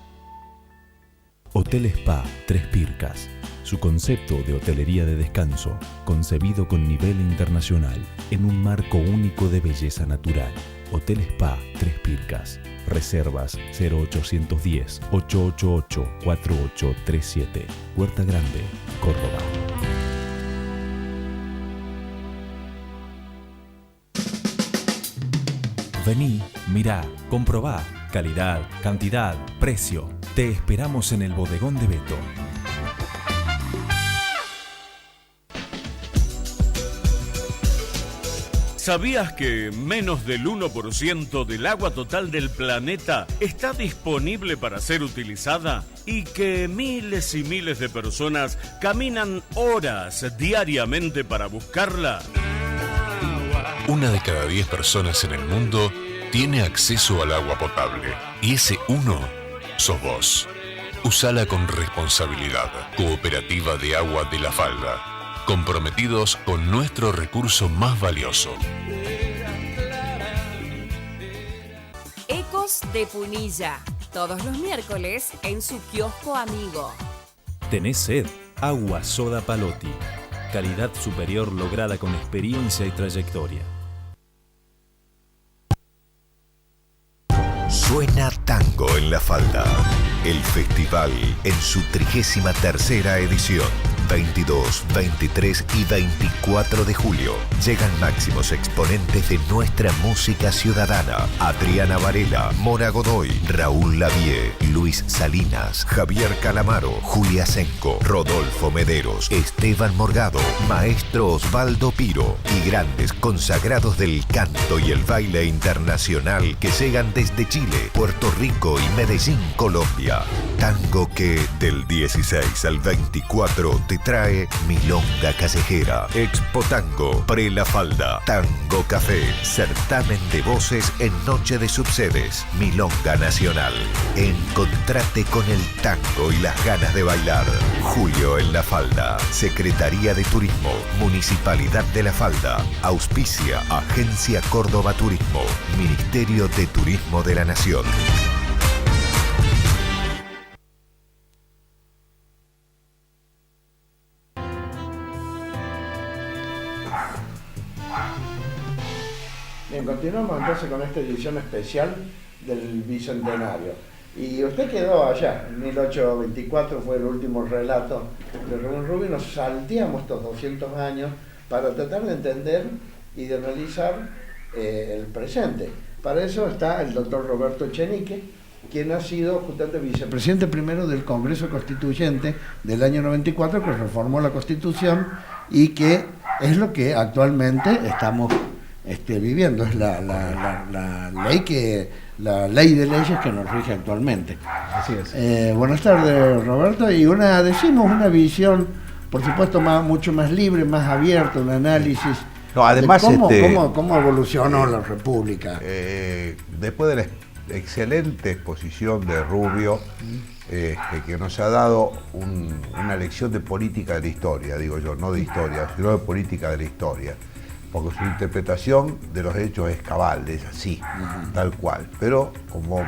Hotel Spa Tres Pircas. Su concepto de hotelería de descanso, concebido con nivel internacional, en un marco único de belleza natural. Hotel Spa Tres Pircas. Reservas 0810-888-4837. Huerta Grande, Córdoba. Vení, mirá, comprobá. Calidad, cantidad, precio. Te esperamos en el bodegón de Beto. ¿Sabías que menos del 1% del agua total del planeta está disponible para ser utilizada? Y que miles y miles de personas caminan horas diariamente para buscarla. Una de cada 10 personas en el mundo tiene acceso al agua potable. Y ese uno sos vos. Usala con responsabilidad. Cooperativa de Agua de La Falda. Comprometidos con nuestro recurso más valioso. Ecos de Punilla. Todos los miércoles en su kiosco amigo. ¿Tenés sed? Agua Soda Palotti. Calidad superior lograda con experiencia y trayectoria. Suena Tango en La Falda. El festival en su 33ª edición. 22, 23 y 24 de julio. Llegan máximos exponentes de nuestra música ciudadana. Adriana Varela, Mora Godoy, Raúl Lavie, Luis Salinas, Javier Calamaro, Julia Senco, Rodolfo Mederos, Esteban Morgado, Maestro Osvaldo Piro y grandes consagrados del canto y el baile internacional que llegan desde Chile, Puerto Rico y Medellín, Colombia. Tango que del 16 al 24 te trae Milonga Callejera, Expo Tango, Pre La Falda, Tango Café, certamen de voces en Noche de Subsedes, Milonga Nacional. Encontrate con el tango y las ganas de bailar. Julio en La Falda, Secretaría de Turismo, Municipalidad de La Falda, auspicia Agencia Córdoba Turismo, Ministerio de Turismo de la Nación. Bien, continuamos entonces con esta edición especial del Bicentenario. Y usted quedó allá, en 1824 fue el último relato de Rubén Rubio, nos salteamos estos 200 años para tratar de entender y de analizar el presente. Para eso está el doctor Roberto Echenique, quien ha sido justamente vicepresidente primero del Congreso Constituyente del año 94, que reformó la Constitución y que es lo que actualmente estamos viviendo, es la ley de leyes que nos rige actualmente. Así es. Buenas tardes, Roberto, y decimos una visión, por supuesto, mucho más libre, más abierta, un análisis. No, además, de cómo evolucionó la República. Después de la excelente exposición de Rubio, que nos ha dado una lección de política de la historia, digo yo, no de historia, sino de política de la historia, porque su interpretación de los hechos es cabal, es así, tal cual. Pero, como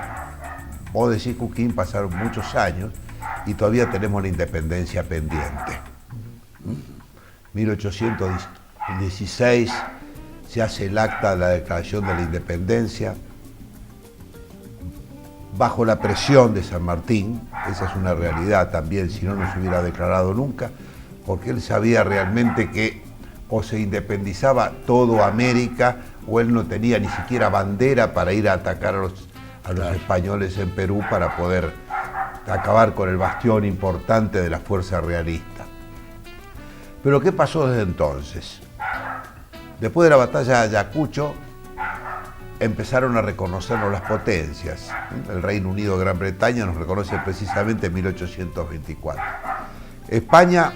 vos decís, Cuquín, pasaron muchos años y todavía tenemos la independencia pendiente. 1816 se hace el acta de la Declaración de la Independencia bajo la presión de San Martín. Esa es una realidad también, si no, no se hubiera declarado nunca, porque él sabía realmente que o se independizaba todo América o él no tenía ni siquiera bandera para ir a atacar a los españoles en Perú para poder acabar con el bastión importante de la fuerza realista. Pero ¿qué pasó desde entonces? Después de la batalla de Ayacucho empezaron a reconocernos las potencias. El Reino Unido, Gran Bretaña nos reconoce precisamente en 1824. España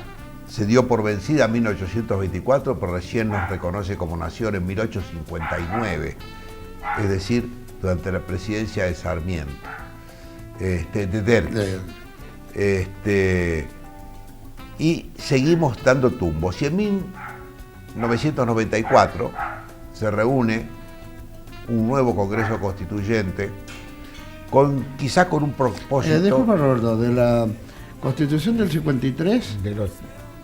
se dio por vencida en 1824, pero recién nos reconoce como nación en 1859, es decir, durante la presidencia de Sarmiento, de Derqui. Y seguimos dando tumbos. Y en 1994 se reúne un nuevo Congreso Constituyente, quizá con un propósito... Disculpa, Roberto, de la Constitución del 53...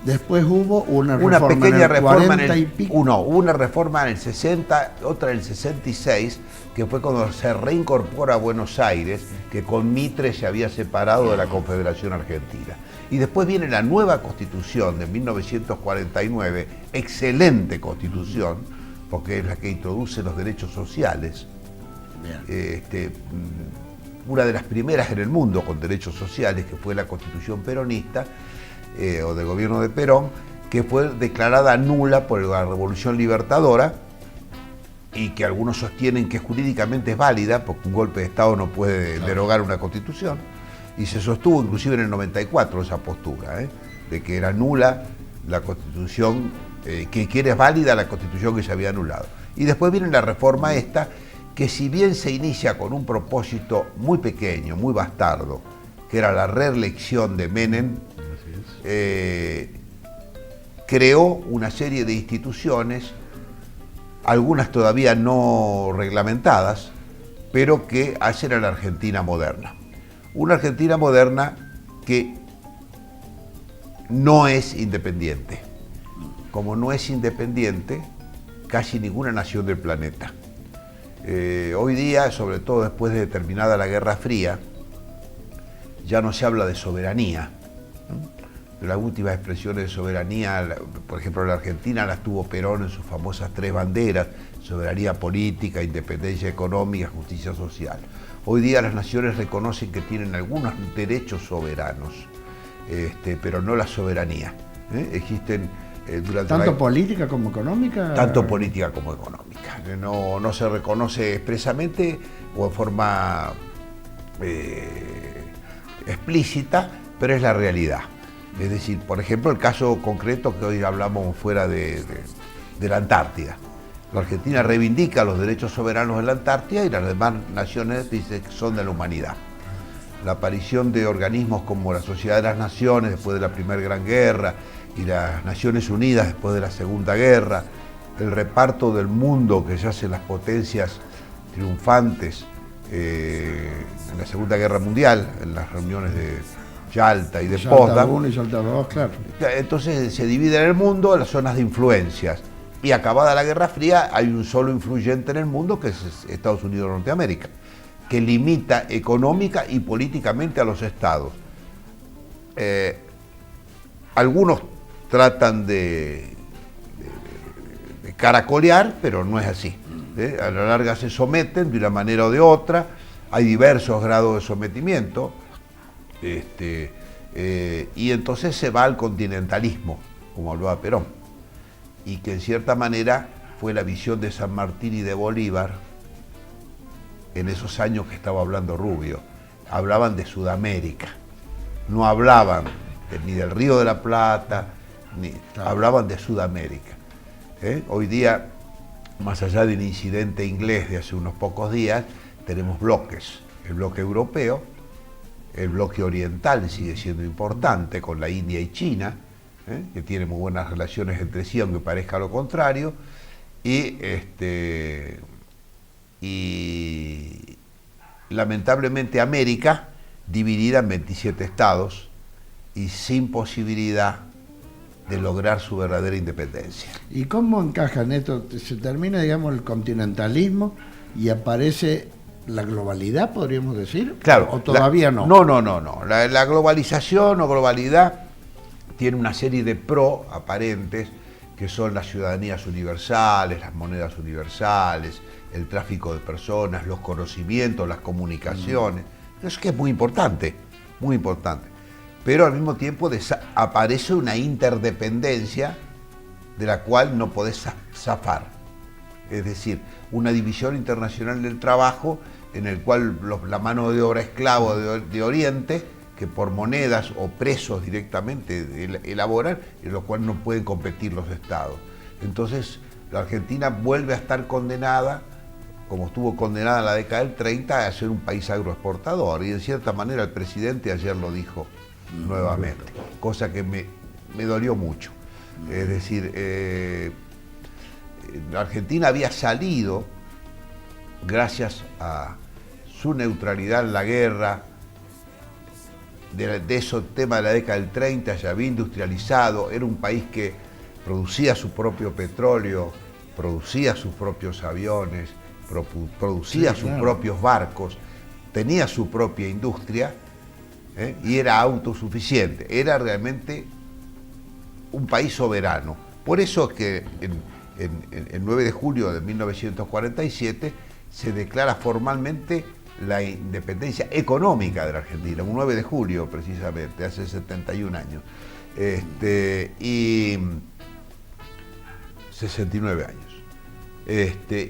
Después hubo una pequeña reforma una reforma en el 60, otra en el 66, que fue cuando se reincorpora a Buenos Aires, que con Mitre se había separado de la Confederación Argentina. Y después viene la nueva Constitución de 1949, excelente Constitución, porque es la que introduce los derechos sociales. Una de las primeras en el mundo con derechos sociales, que fue la Constitución peronista, o del gobierno de Perón, que fue declarada nula por la Revolución Libertadora y que algunos sostienen que jurídicamente es válida, porque un golpe de Estado no puede derogar una Constitución, y se sostuvo inclusive en el 94 esa postura, de que era nula la Constitución, que es válida la Constitución que se había anulado. Y después viene la reforma esta, que si bien se inicia con un propósito muy pequeño, muy bastardo, que era la reelección de Menem, creó una serie de instituciones, algunas todavía no reglamentadas, pero que hacen a la Argentina moderna. Una Argentina moderna que no es independiente. Como no es independiente, casi ninguna nación del planeta. Hoy día, sobre todo después de terminada la Guerra Fría, ya no se habla de soberanía. Las últimas expresiones de soberanía, por ejemplo, la Argentina las tuvo Perón en sus famosas 3 banderas: soberanía política, independencia económica, justicia social. Hoy día las naciones reconocen que tienen algunos derechos soberanos, pero no la soberanía. Existen ¿Tanto política como económica? Tanto política como económica. No se reconoce expresamente o en forma explícita, pero es la realidad. Es decir, por ejemplo, el caso concreto que hoy hablamos fuera de la Antártida. La Argentina reivindica los derechos soberanos de la Antártida y las demás naciones dicen que son de la humanidad. La aparición de organismos como la Sociedad de las Naciones después de la Primera Gran Guerra y las Naciones Unidas después de la Segunda Guerra, el reparto del mundo que se hacen las potencias triunfantes en la Segunda Guerra Mundial, en las reuniones de Yalta y de Potsdam. Claro. Entonces se divide en el mundo en las zonas de influencias. Y acabada la Guerra Fría, hay un solo influyente en el mundo, que es Estados Unidos de Norteamérica, que limita económica y políticamente a los estados. Algunos tratan de caracolear, pero no es así. A la larga se someten de una manera o de otra hay diversos grados de sometimiento, y entonces se va al continentalismo, como hablaba Perón, y que en cierta manera fue la visión de San Martín y de Bolívar en esos años que estaba hablando Rubio. Hablaban de Sudamérica, no hablaban ni del Río de la Plata, hablaban de Sudamérica. Hoy día, más allá del incidente inglés de hace unos pocos días, tenemos bloques, el bloque europeo, el bloque oriental sigue siendo importante con la India y China, que tienen muy buenas relaciones entre sí, aunque parezca lo contrario, y lamentablemente América dividida en 27 estados y sin posibilidad de lograr su verdadera independencia. ¿Y cómo encaja en esto? Se termina, digamos, el continentalismo y aparece la globalidad, podríamos decir, claro, ¿o todavía no? No. La globalización o globalidad tiene una serie de pro aparentes, que son las ciudadanías universales, las monedas universales, el tráfico de personas, los conocimientos, las comunicaciones. Eso que es muy importante, muy importante. Pero al mismo tiempo aparece una interdependencia de la cual no podés zafar. Es decir, una división internacional del trabajo en el cual la mano de obra esclavo de Oriente, que por monedas o presos directamente elaboran, en lo cual no pueden competir los estados. Entonces, la Argentina vuelve a estar condenada, como estuvo condenada en la década del 30, a ser un país agroexportador. Y en cierta manera el presidente ayer lo dijo nuevamente, cosa que me dolió mucho. Es decir, la Argentina había salido, gracias a su neutralidad en la guerra, de esos temas de la década del 30, ya había industrializado, era un país que producía su propio petróleo, producía sus propios aviones, producía sus propios barcos, tenía su propia industria, y era autosuficiente, era realmente un país soberano. Por eso es que el 9 de julio de 1947 se declara formalmente la independencia económica de la Argentina, un 9 de julio precisamente, hace 71 años, y 69 años.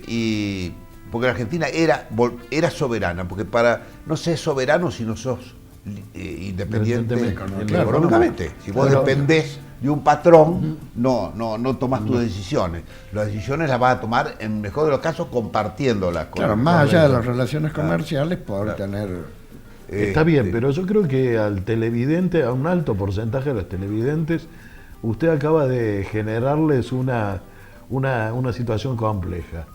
Y porque la Argentina era soberana, porque para no ser soberano si no sos independiente económicamente. Si vos dependés de un patrón, no tomás tus decisiones. Las decisiones las vas a tomar, en el mejor de los casos, compartiéndolas. Claro, más allá de las relaciones comerciales, poder tener... Está bien, pero yo creo que al televidente, a un alto porcentaje de los televidentes, usted acaba de generarles una situación compleja.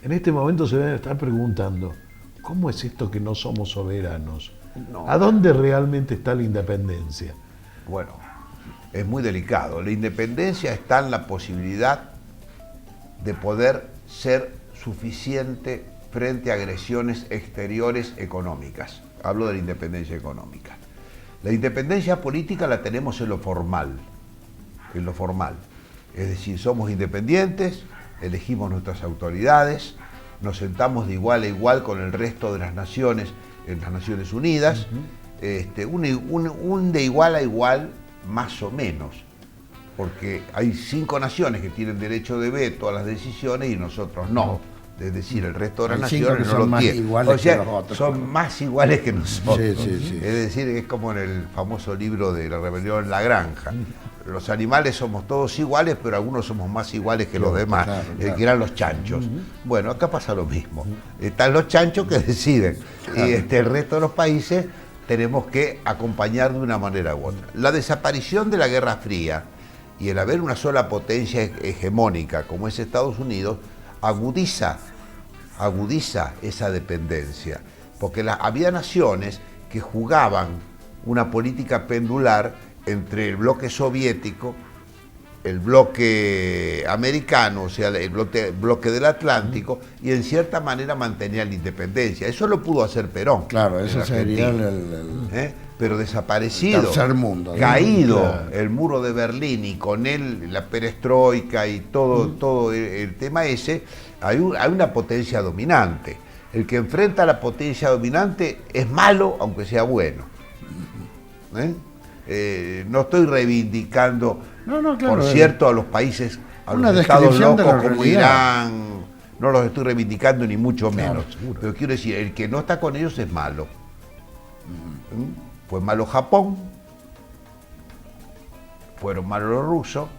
En este momento se deben estar preguntando, ¿cómo es esto que no somos soberanos? ¿A dónde realmente está la independencia? Bueno, es muy delicado. La independencia está en la posibilidad de poder ser suficiente frente a agresiones exteriores económicas. Hablo de la independencia económica. La independencia política la tenemos en lo formal. En lo formal. Es decir, somos independientes, elegimos nuestras autoridades, nos sentamos de igual a igual con el resto de las naciones en las Naciones Unidas, un de igual a igual más o menos, porque hay 5 naciones que tienen derecho de veto a las decisiones y nosotros no. Es decir, el resto de las naciones no lo tienen. O sea, son más iguales que nosotros. Sí. Es decir, es como en el famoso libro de La rebelión en la granja. Los animales somos todos iguales, pero algunos somos más iguales que los demás, que eran los chanchos. Bueno, acá pasa lo mismo. Están los chanchos que deciden. Y el resto de los países tenemos que acompañar de una manera u otra. La desaparición de la Guerra Fría y el haber una sola potencia hegemónica como es Estados Unidos, agudiza esa dependencia, porque había naciones que jugaban una política pendular entre el bloque soviético, el bloque americano, o sea, el bloque del Atlántico, y en cierta manera mantenían la independencia. Eso lo pudo hacer Perón. Claro, eso sería pero desaparecido, el tercer mundo, caído el muro de Berlín y con él la perestroika y todo el tema ese, hay una potencia dominante. el que enfrenta a la potencia dominante es malo, aunque sea bueno. No estoy reivindicando, por cierto, a los países, a los estados locos como Irán, no los estoy reivindicando ni mucho menos. Pero quiero decir, el que no está con ellos es malo. Fue malo Japón, fueron malos los rusos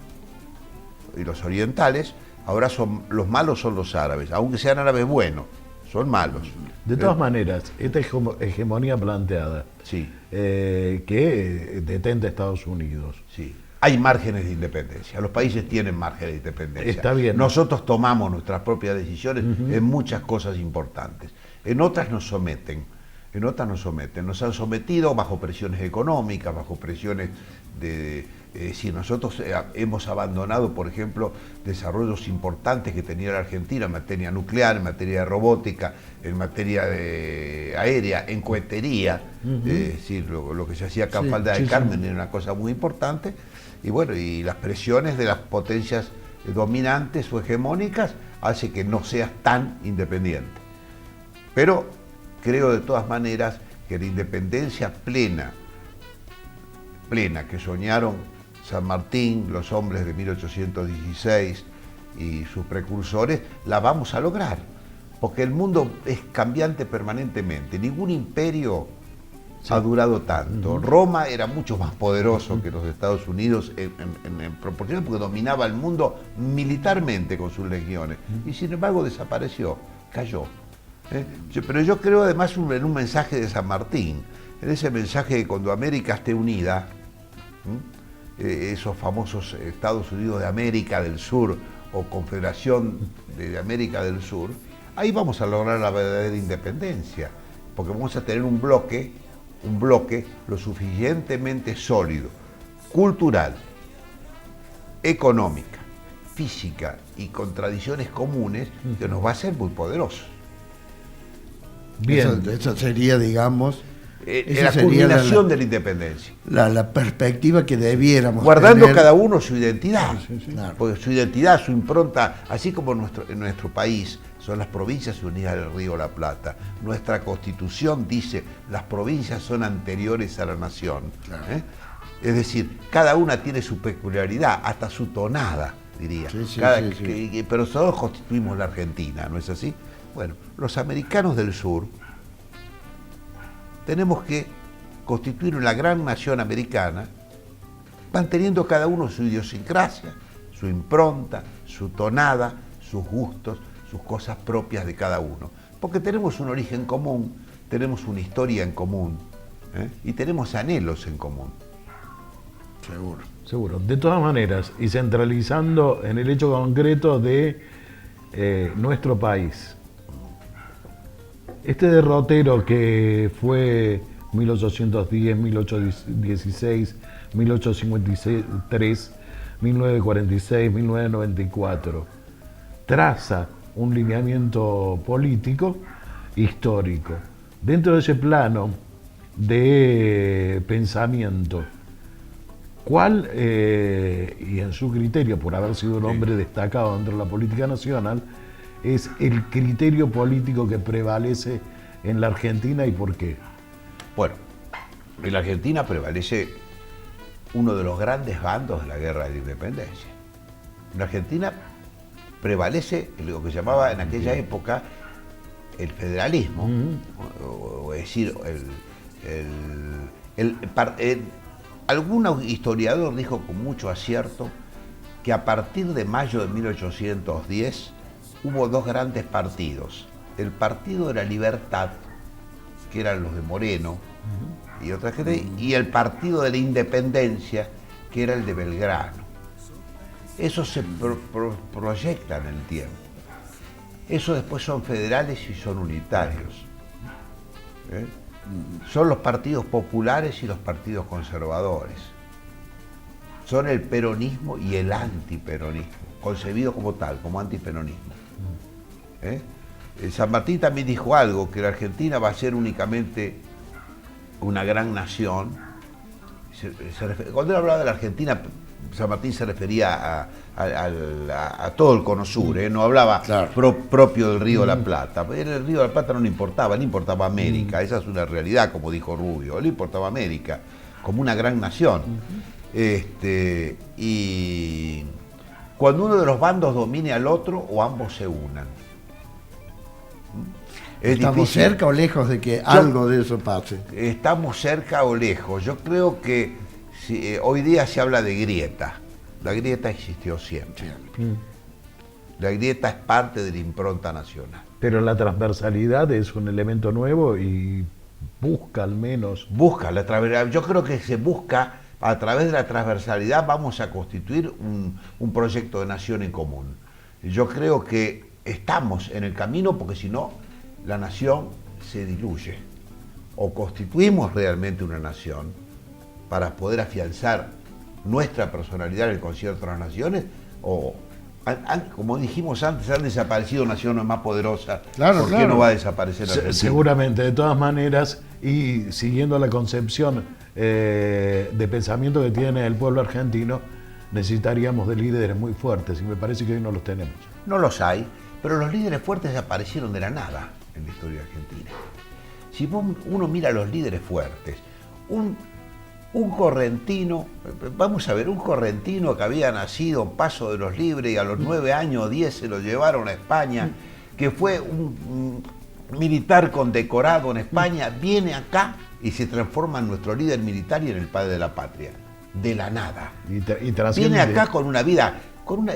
y los orientales, ahora los malos son los árabes, aunque sean árabes buenos, son malos. De todas maneras, esta hegemonía planteada, que detenta Estados Unidos. Sí. Hay márgenes de independencia, los países tienen márgenes de independencia. Está bien. Nosotros tomamos nuestras propias decisiones en muchas cosas importantes. En otras nos someten, nos han sometido bajo presiones económicas, bajo presiones si nosotros hemos abandonado, por ejemplo, desarrollos importantes que tenía la Argentina en materia nuclear, en materia de robótica, en materia aérea, en cohetería, es decir, lo que se hacía acá en Falda del Carmen era una cosa muy importante, y bueno, y las presiones de las potencias dominantes o hegemónicas hace que no seas tan independiente. Pero creo de todas maneras que la independencia plena que soñaron San Martín, los hombres de 1816 y sus precursores, la vamos a lograr, porque el mundo es cambiante permanentemente, ningún imperio ha durado tanto. Roma era mucho más poderoso que los Estados Unidos en proporción, porque dominaba el mundo militarmente con sus legiones, y sin embargo desapareció, cayó. Pero yo creo además en un mensaje de San Martín, en ese mensaje de cuando América esté unida, esos famosos Estados Unidos de América del Sur o Confederación de América del Sur, ahí vamos a lograr la verdadera independencia, porque vamos a tener un bloque lo suficientemente sólido, cultural, económica, física y con tradiciones comunes, que nos va a hacer muy poderosos. Bien. Eso sería, digamos, la culminación de la independencia. La perspectiva que debiéramos guardando tener. Cada uno su identidad. Claro. Porque su identidad, su impronta, así como en nuestro país son las Provincias Unidas del Río de la Plata. Nuestra Constitución dice las provincias son anteriores a la nación. Claro. Es decir, cada una tiene su peculiaridad, hasta su tonada, diría. Pero todos constituimos la Argentina, ¿no es así? Bueno, los americanos del sur tenemos que constituir una gran nación americana, manteniendo cada uno su idiosincrasia, su impronta, su tonada, sus gustos, sus cosas propias de cada uno. Porque tenemos un origen común, tenemos una historia en común, y tenemos anhelos en común. Seguro. De todas maneras, y centralizando en el hecho concreto de nuestro país, este derrotero que fue 1810, 1816, 1853, 1946, 1994, traza un lineamiento político histórico. Dentro de ese plano de pensamiento, ¿cuál, y en su criterio, por haber sido un hombre destacado dentro de la política nacional, es el criterio político que prevalece en la Argentina y por qué? Bueno, en la Argentina prevalece uno de los grandes bandos de la guerra de la independencia. En la Argentina prevalece lo que se llamaba en aquella época el federalismo, o decir, algún historiador dijo con mucho acierto que a partir de mayo de 1810 hubo dos grandes partidos. El Partido de la Libertad, que eran los de Moreno y otra gente, y el Partido de la Independencia, que era el de Belgrano. Eso se proyecta en el tiempo. Eso después son federales y son unitarios. Son los partidos populares y los partidos conservadores. Son el peronismo y el antiperonismo, concebido como tal, como antiperonismo. San Martín también dijo algo, que la Argentina va a ser únicamente una gran nación. Cuando él hablaba de la Argentina, San Martín se refería a todo el Cono Sur, no hablaba propio del Río de la Plata. El Río de la Plata no le importaba América, esa es una realidad, como dijo Rubio, le importaba América, como una gran nación. Y cuando uno de los bandos domine al otro, o ambos se unan. ¿Estamos difícil. Cerca o lejos de que algo de eso pase? Estamos cerca o lejos. Yo creo que hoy día se habla de grieta. La grieta existió siempre. La grieta es parte de la impronta nacional. Pero la transversalidad es un elemento nuevo y busca al menos... Busca la transversalidad. Yo creo que se busca, a través de la transversalidad vamos a constituir un proyecto de nación en común. Yo creo que estamos en el camino, porque si no, la nación se diluye. O constituimos realmente una nación para poder afianzar nuestra personalidad en el concierto de las naciones, o, como dijimos antes, han desaparecido naciones más poderosas. ¿Por qué no va a desaparecer Argentina? Seguramente, de todas maneras, y siguiendo la concepción de pensamiento que tiene el pueblo argentino, necesitaríamos de líderes muy fuertes, y me parece que hoy no los tenemos. No los hay, pero los líderes fuertes aparecieron de la nada en la historia argentina. Si uno mira a los líderes fuertes, un correntino, vamos a ver, un correntino que había nacido en Paso de los Libres y a los 9 años o 10 se lo llevaron a España, que fue un militar condecorado en España, viene acá y se transforma en nuestro líder militar y en el padre de la patria, de la nada. Viene acá con una vida,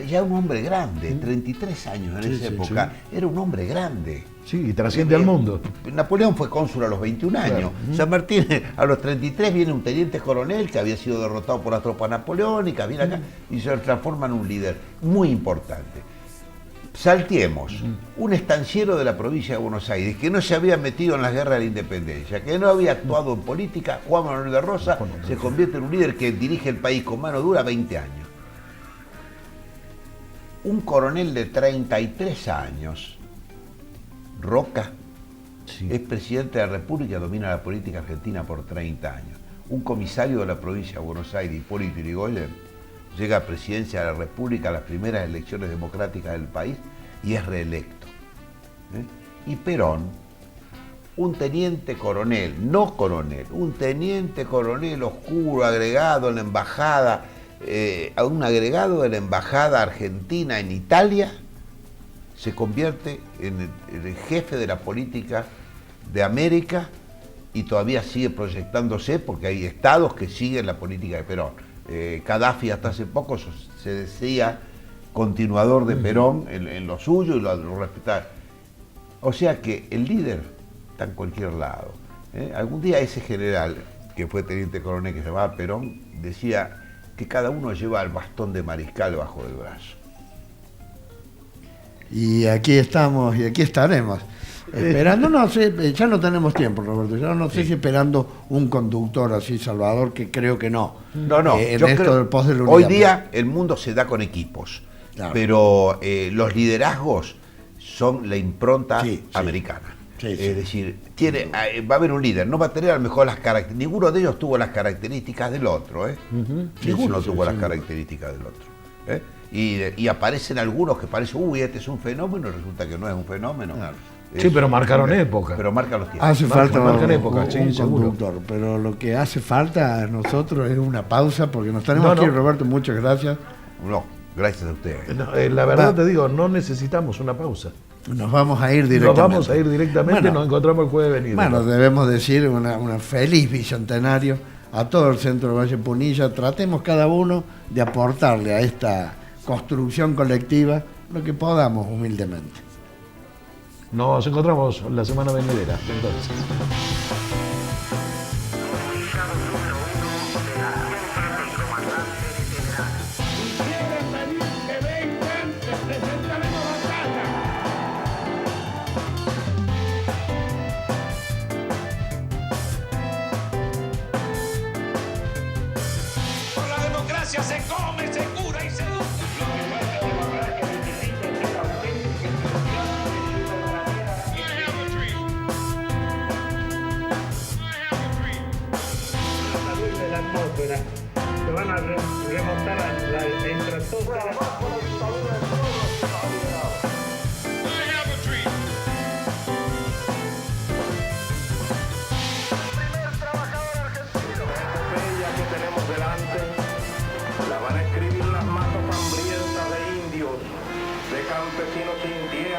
ya un hombre grande, 33 años en esa época, era un hombre grande. Sí, y trasciende al mundo. Napoleón fue cónsul a los 21 años. San Martín a los 33 viene un teniente coronel que había sido derrotado por las tropas napoleónicas, viene acá y se transforma en un líder muy importante. Salteemos, un estanciero de la provincia de Buenos Aires que no se había metido en las guerras de la independencia, que no había actuado en política, Juan Manuel de Rosas, se convierte en un líder que dirige el país con mano dura 20 años. Un coronel de 33 años, Roca, es presidente de la República y domina la política argentina por 30 años. Un comisario de la provincia de Buenos Aires, Hipólito Yrigoyen, llega a presidencia de la República a las primeras elecciones democráticas del país y es reelecto. Y Perón, un teniente coronel, no coronel, un teniente coronel oscuro, agregado en la embajada, a un agregado de la embajada argentina en Italia, se convierte en el jefe de la política de América y todavía sigue proyectándose porque hay estados que siguen la política de Perón. Gaddafi hasta hace poco se decía continuador de Perón en lo suyo y lo respetaba. O sea que el líder está en cualquier lado. Algún día ese general, que fue teniente coronel, que se llamaba Perón, decía que cada uno lleva el bastón de mariscal bajo el brazo. Y aquí estamos y aquí estaremos. Esperando, no sé, ya no tenemos tiempo, Roberto, ya no sé si esperando un conductor así, Salvador, que creo que no. No, en esto del post de la unidad. Hoy día el mundo se da con equipos, pero los liderazgos son la impronta americana. Es decir, va a haber un líder, no va a tener a lo mejor las características, ninguno de ellos tuvo las características del otro, ninguno tuvo las características del otro. Y aparecen algunos que parecen, este es un fenómeno, y resulta que no es un fenómeno. Sí, pero marcaron época. Pero marcan los tiempos. Hace falta un conductor, pero lo que hace falta a nosotros es una pausa, porque nos tenemos que ir, Roberto, muchas gracias. No, gracias a ustedes. La verdad te digo, no necesitamos una pausa. Nos vamos a ir directamente. Nos encontramos el jueves venido. Bueno, debemos decir una feliz bicentenario a todo el centro de Valle Punilla. Tratemos cada uno de aportarle a esta construcción colectiva lo que podamos humildemente. Nos encontramos la semana venidera. Entonces. Por la democracia se come, se cura y se educa. Se van a remontar a trató toda que tenemos delante la van a escribir las masas hambrientas de indios, de campesinos sin tierra.